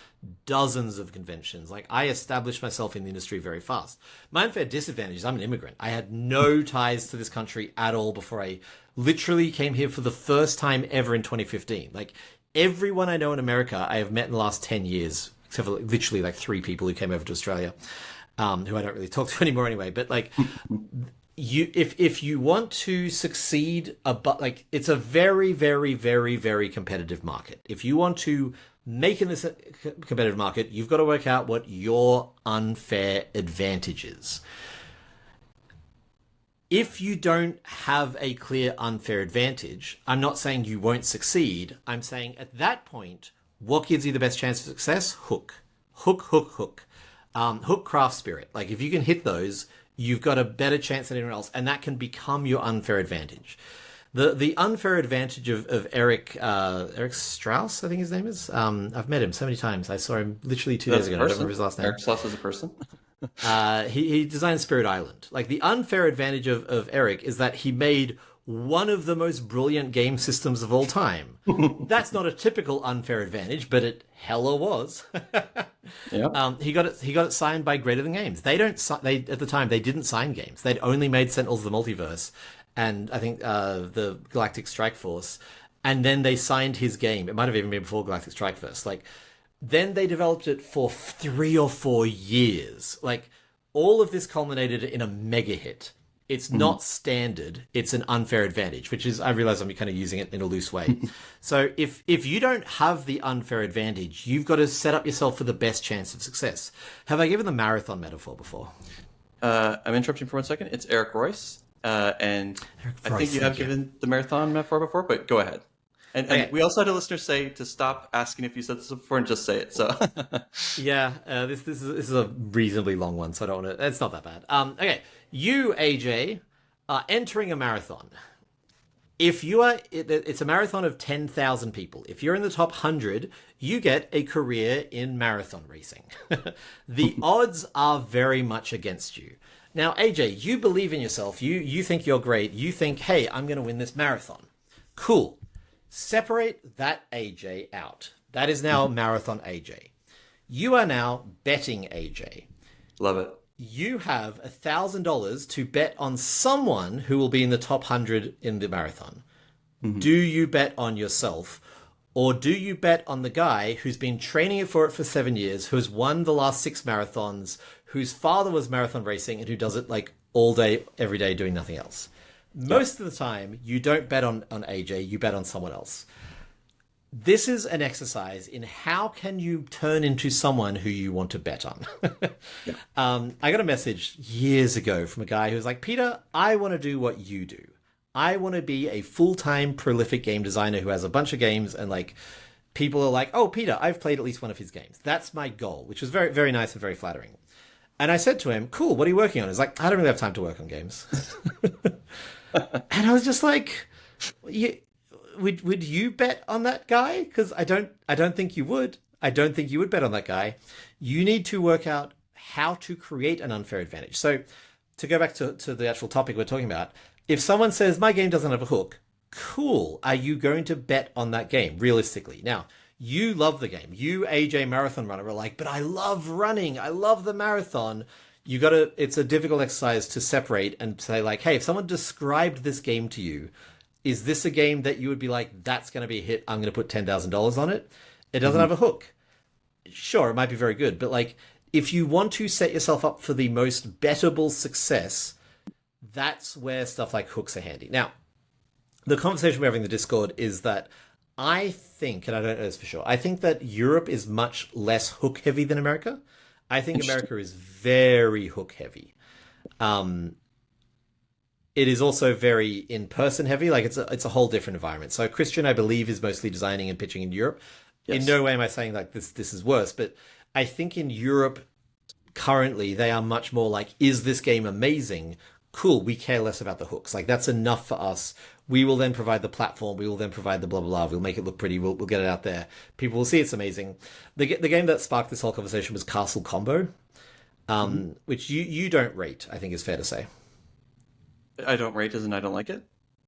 dozens of conventions. Like, I established myself in the industry very fast. My unfair disadvantage is I'm an immigrant. I had no ties to this country at all before I literally came here for the first time ever in 2015. Like, everyone I know in America, I have met in the last 10 years, except for literally like 3 people who came over to Australia, who I don't really talk to anymore anyway. But like, if you want to succeed, it's a very, very, very, very competitive market. If you want to make in this competitive market, you've got to work out what your unfair advantage is. If you don't have a clear unfair advantage, I'm not saying you won't succeed. I'm saying at that point, what gives you the best chance of success? Hook. Hook, craft spirit. Like, if you can hit those, you've got a better chance than anyone else, and that can become your unfair advantage. The unfair advantage of Eric Strauss, I think his name is. I've met him so many times. I saw him literally 2 days ago. I don't remember his last name. Eric Strauss is a person. He designed Spirit Island. Like, the unfair advantage of Eric is that he made one of the most brilliant game systems of all time. That's not a typical unfair advantage, but it hella was. Yeah. He got it signed by Greater Than Games. They at the time they didn't sign games. They'd only made Sentinels of the Multiverse and I think the Galactic Strike Force, and then they signed his game. It might have even been before Galactic Strike Force. Like, then they developed it for 3 or 4 years. Like, all of this culminated in a mega hit. It's not standard. It's an unfair advantage, which is, I realize I'm kind of using it in a loose way. So if you don't have the unfair advantage, you've got to set up yourself for the best chance of success. Have I given the marathon metaphor before? I'm interrupting for 1 second. It's Eric Royce. And Eric Royce, I think you have given the marathon metaphor before, but go ahead. And we also had a listener say to stop asking if you said this before and just say it. So yeah, this is a reasonably long one, so I don't want to. It's not that bad. Okay, you, AJ, are entering a marathon. If you are, it's a marathon of 10,000 people. If you're in the top 100, you get a career in marathon racing. The odds are very much against you. Now, AJ, you believe in yourself. You think you're great. You think, hey, I'm going to win this marathon. Cool. Separate that AJ out. That is now Marathon AJ. You are now betting AJ. Love it. You have $1,000 to bet on someone who will be in the top 100 in the marathon. Mm-hmm. Do you bet on yourself, or do you bet on the guy who's been training for it for 7 years, who has won the last 6 marathons, whose father was marathon racing, and who does it like all day, every day, doing nothing else? Most of the time, you don't bet on AJ, you bet on someone else. This is an exercise in how can you turn into someone who you want to bet on. I got a message years ago from a guy who was like, Peter, I want to do what you do. I want to be a full-time prolific game designer who has a bunch of games, and like people are like, oh, Peter, I've played at least one of his games. That's my goal, which was very, very nice and very flattering. And I said to him, cool, what are you working on? He's like, I don't really have time to work on games. And I was just like, would you bet on that guy? Because I don't think you would. I don't think you would bet on that guy. You need to work out how to create an unfair advantage. So to go back to the actual topic we're talking about, if someone says my game doesn't have a hook, cool. Are you going to bet on that game realistically? Now, you love the game. You, AJ Marathon Runner, are like, but I love running. I love the marathon. It's a difficult exercise to separate and say like, hey, if someone described this game to you, is this a game that you would be like, that's going to be a hit, I'm going to put $10,000 on it? It doesn't have a hook. Sure, it might be very good, but like, if you want to set yourself up for the most bettable success, that's where stuff like hooks are handy. Now, the conversation we're having in the Discord is that I think, and I don't know this for sure, I think that Europe is much less hook heavy than America. I think America is very hook heavy. It is also very in-person heavy. Like it's a whole different environment. So Christian, I believe, is mostly designing and pitching in Europe. Yes. In no way am I saying like this is worse, but I think in Europe currently they are much more like, is this game amazing? Cool, we care less about the hooks. Like that's enough for us. We will then provide the platform. We will then provide the blah, blah, blah. We'll make it look pretty. We'll get it out there. People will see it's amazing. The game that sparked this whole conversation was Castle Combo, which you don't rate, I think is fair to say. I don't rate as in I don't like it?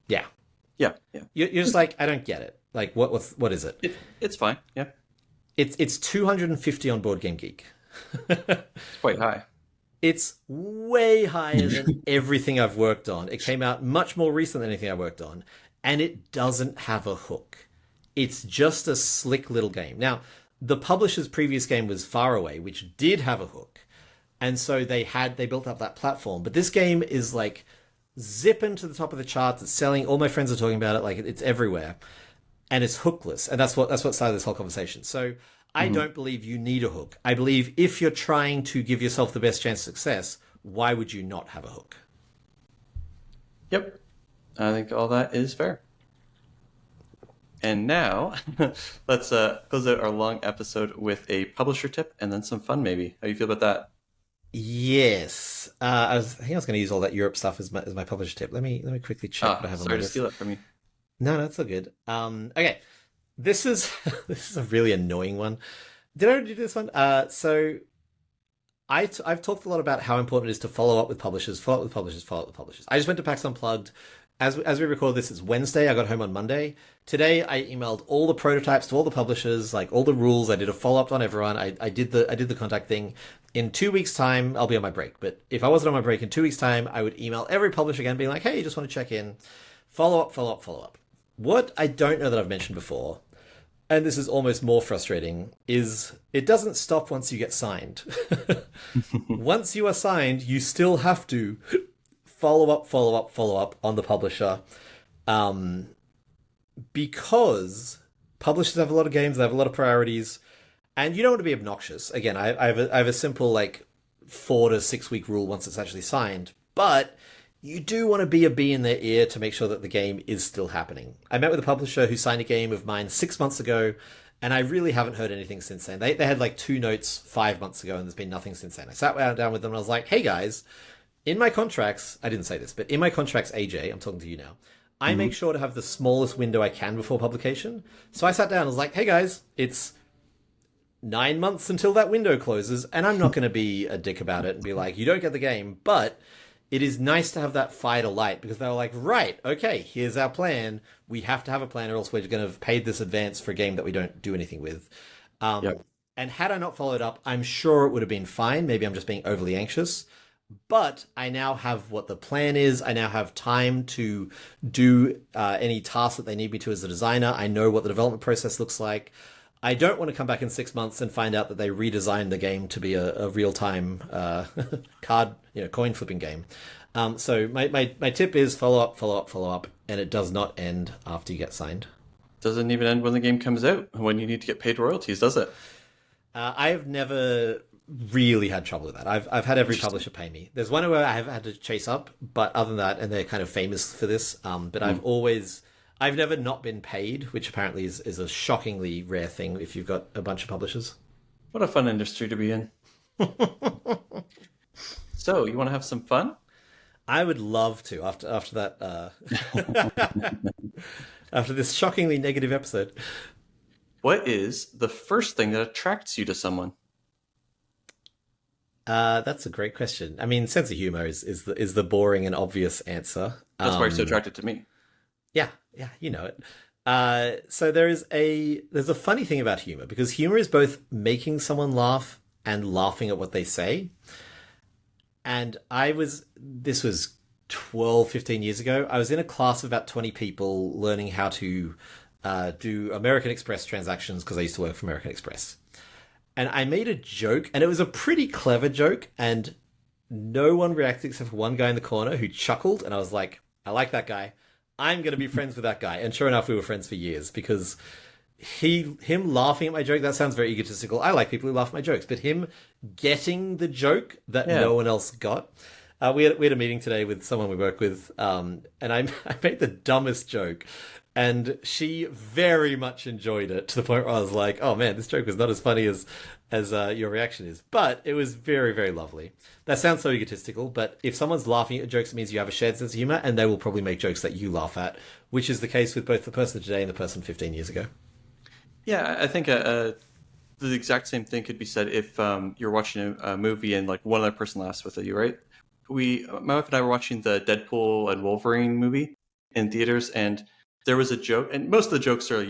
Yeah. Yeah. You're just like, I don't get it. Like, what is it? It's fine, yeah. It's 250 on Board Game Geek. It's quite high. It's way higher than everything I've worked on. It came out much more recent than anything I worked on, and it doesn't have a hook. It's just a slick little game. Now, the publisher's previous game was Faraway, which did have a hook, and so they built up that platform. But this game is like zipping to the top of the charts. It's selling. All my friends are talking about it. Like it's everywhere, and it's hookless. And that's what started this whole conversation. So I don't believe you need a hook. I believe if you're trying to give yourself the best chance of success, why would you not have a hook? Yep. I think all that is fair. And now, let's close out our long episode with a publisher tip and then some fun, maybe. How do you feel about that? Yes. I think I was going to use all that Europe stuff as my publisher tip. Let me quickly check what I have on my list. Sorry to steal it from you. No, it's all good. Okay. This is a really annoying one. Did I already do this one? So I've talked a lot about how important it is to follow up with publishers. I just went to PAX Unplugged. As we record this, it's Wednesday. I got home on Monday. Today, I emailed all the prototypes to all the publishers, like all the rules. I did a follow-up on everyone. I did the contact thing. In 2 weeks' time, I'll be on my break. But if I wasn't on my break in 2 weeks' time, I would email every publisher again, being like, hey, just want to check in. Follow up. What I don't know that I've mentioned before, and this is almost more frustrating, is it doesn't stop once you get signed. Once you are signed, you still have to follow up on the publisher. Because publishers have a lot of games, they have a lot of priorities, and you don't want to be obnoxious. Again, I have a simple like 4 to 6 week rule once it's actually signed, but you do want to be a bee in their ear to make sure that the game is still happening. I met with a publisher who signed a game of mine 6 months ago, and I really haven't heard anything since then. They had like 2 notes 5 months ago, and there's been nothing since then. I sat down with them, and I was like, hey guys, in my contracts, I didn't say this, but in my contracts, AJ, I'm talking to you now, I make sure to have the smallest window I can before publication. So I sat down and was like, hey guys, it's 9 months until that window closes, and I'm not going to be a dick about it and be like, you don't get the game, but it is nice to have that fire to light, because they were like, right, okay, here's our plan. We have to have a plan, or else we're going to have paid this advance for a game that we don't do anything with. And had I not followed up, I'm sure it would have been fine. Maybe I'm just being overly anxious. But I now have what the plan is. I now have time to do any tasks that they need me to as a designer. I know what the development process looks like. I don't want to come back in 6 months and find out that they redesigned the game to be a real-time coin flipping game. So my tip is follow up, and it does not end after you get signed. Doesn't even end when the game comes out, when you need to get paid royalties, does it? I have never really had trouble with that. I've had every publisher pay me. There's one where I have had to chase up, but other than that, and they're kind of famous for this, but I've never not been paid, which apparently is a shockingly rare thing if you've got a bunch of publishers. What a fun industry to be in. So, you want to have some fun? I would love to after that. after this shockingly negative episode. What is the first thing that attracts you to someone? That's a great question. I mean, sense of humor is the boring and obvious answer. That's why you're so attracted to me. Yeah, you know it. So there's a funny thing about humor, because humor is both making someone laugh and laughing at what they say. And this was 12, 15 years ago. I was in a class of about 20 people learning how to do American Express transactions, because I used to work for American Express. And I made a joke, and it was a pretty clever joke, and no one reacted except for one guy in the corner who chuckled, and I was like, I like that guy. I'm going to be friends with that guy. And sure enough, we were friends for years, because him laughing at my joke, that sounds very egotistical. I like people who laugh at my jokes, but him getting the joke that no one else got. We had a meeting today with someone we work with, and I made the dumbest joke, and she very much enjoyed it, to the point where I was like, oh man, this joke was not as funny as your reaction is. But it was very, very lovely. That sounds so egotistical, but if someone's laughing at jokes, it means you have a shared sense of humor, and they will probably make jokes that you laugh at, which is the case with both the person today and the person 15 years ago. Yeah, I think the exact same thing could be said if you're watching a movie and like one other person laughs with you, right? My wife and I were watching the Deadpool and Wolverine movie in theaters, and there was a joke, and most of the jokes are,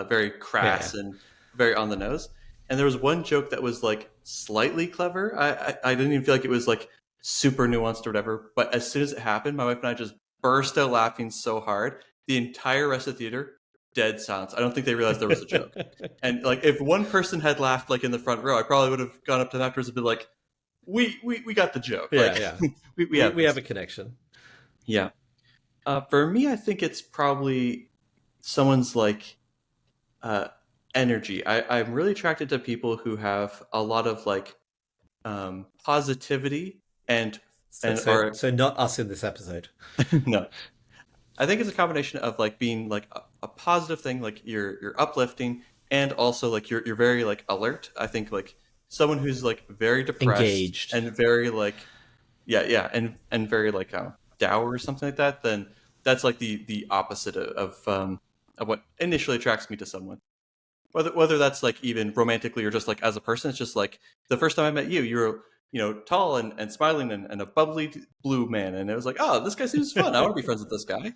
very crass and very on the nose. And there was one joke that was like slightly clever. I didn't even feel like it was like super nuanced or whatever. But as soon as it happened, my wife and I just burst out laughing so hard. The entire rest of the theater, dead silence. I don't think they realized there was a joke. And like, if one person had laughed like in the front row, I probably would have gone up to them afterwards and been like, we got the joke. Yeah, like, we have a connection. Yeah. For me, I think it's probably someone's like energy. I'm really attracted to people who have a lot of like positivity so not us in this episode. No. I think it's a combination of like being like a positive thing, like you're uplifting, and also like you're very like alert. I think like someone who's like very depressed, engaged, and very like and very like dour or something like that, then that's like the opposite of what initially attracts me to someone. Whether that's like even romantically or just like as a person, it's just like the first time I met you, you were tall and smiling and a bubbly blue man, and it was like, oh, this guy seems fun. I want to be friends with this guy.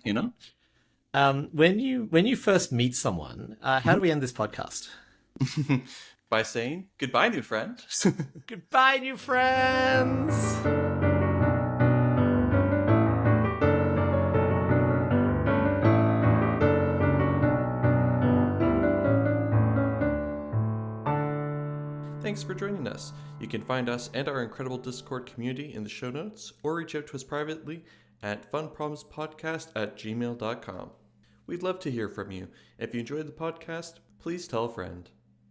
When you first meet someone, how do we end this podcast? By saying goodbye, new friend. Goodbye, new friends. Thanks for joining us. You can find us and our incredible Discord community in the show notes, or reach out to us privately at funproblemspodcast@gmail.com. We'd love to hear from you. If you enjoyed the podcast, please tell a friend.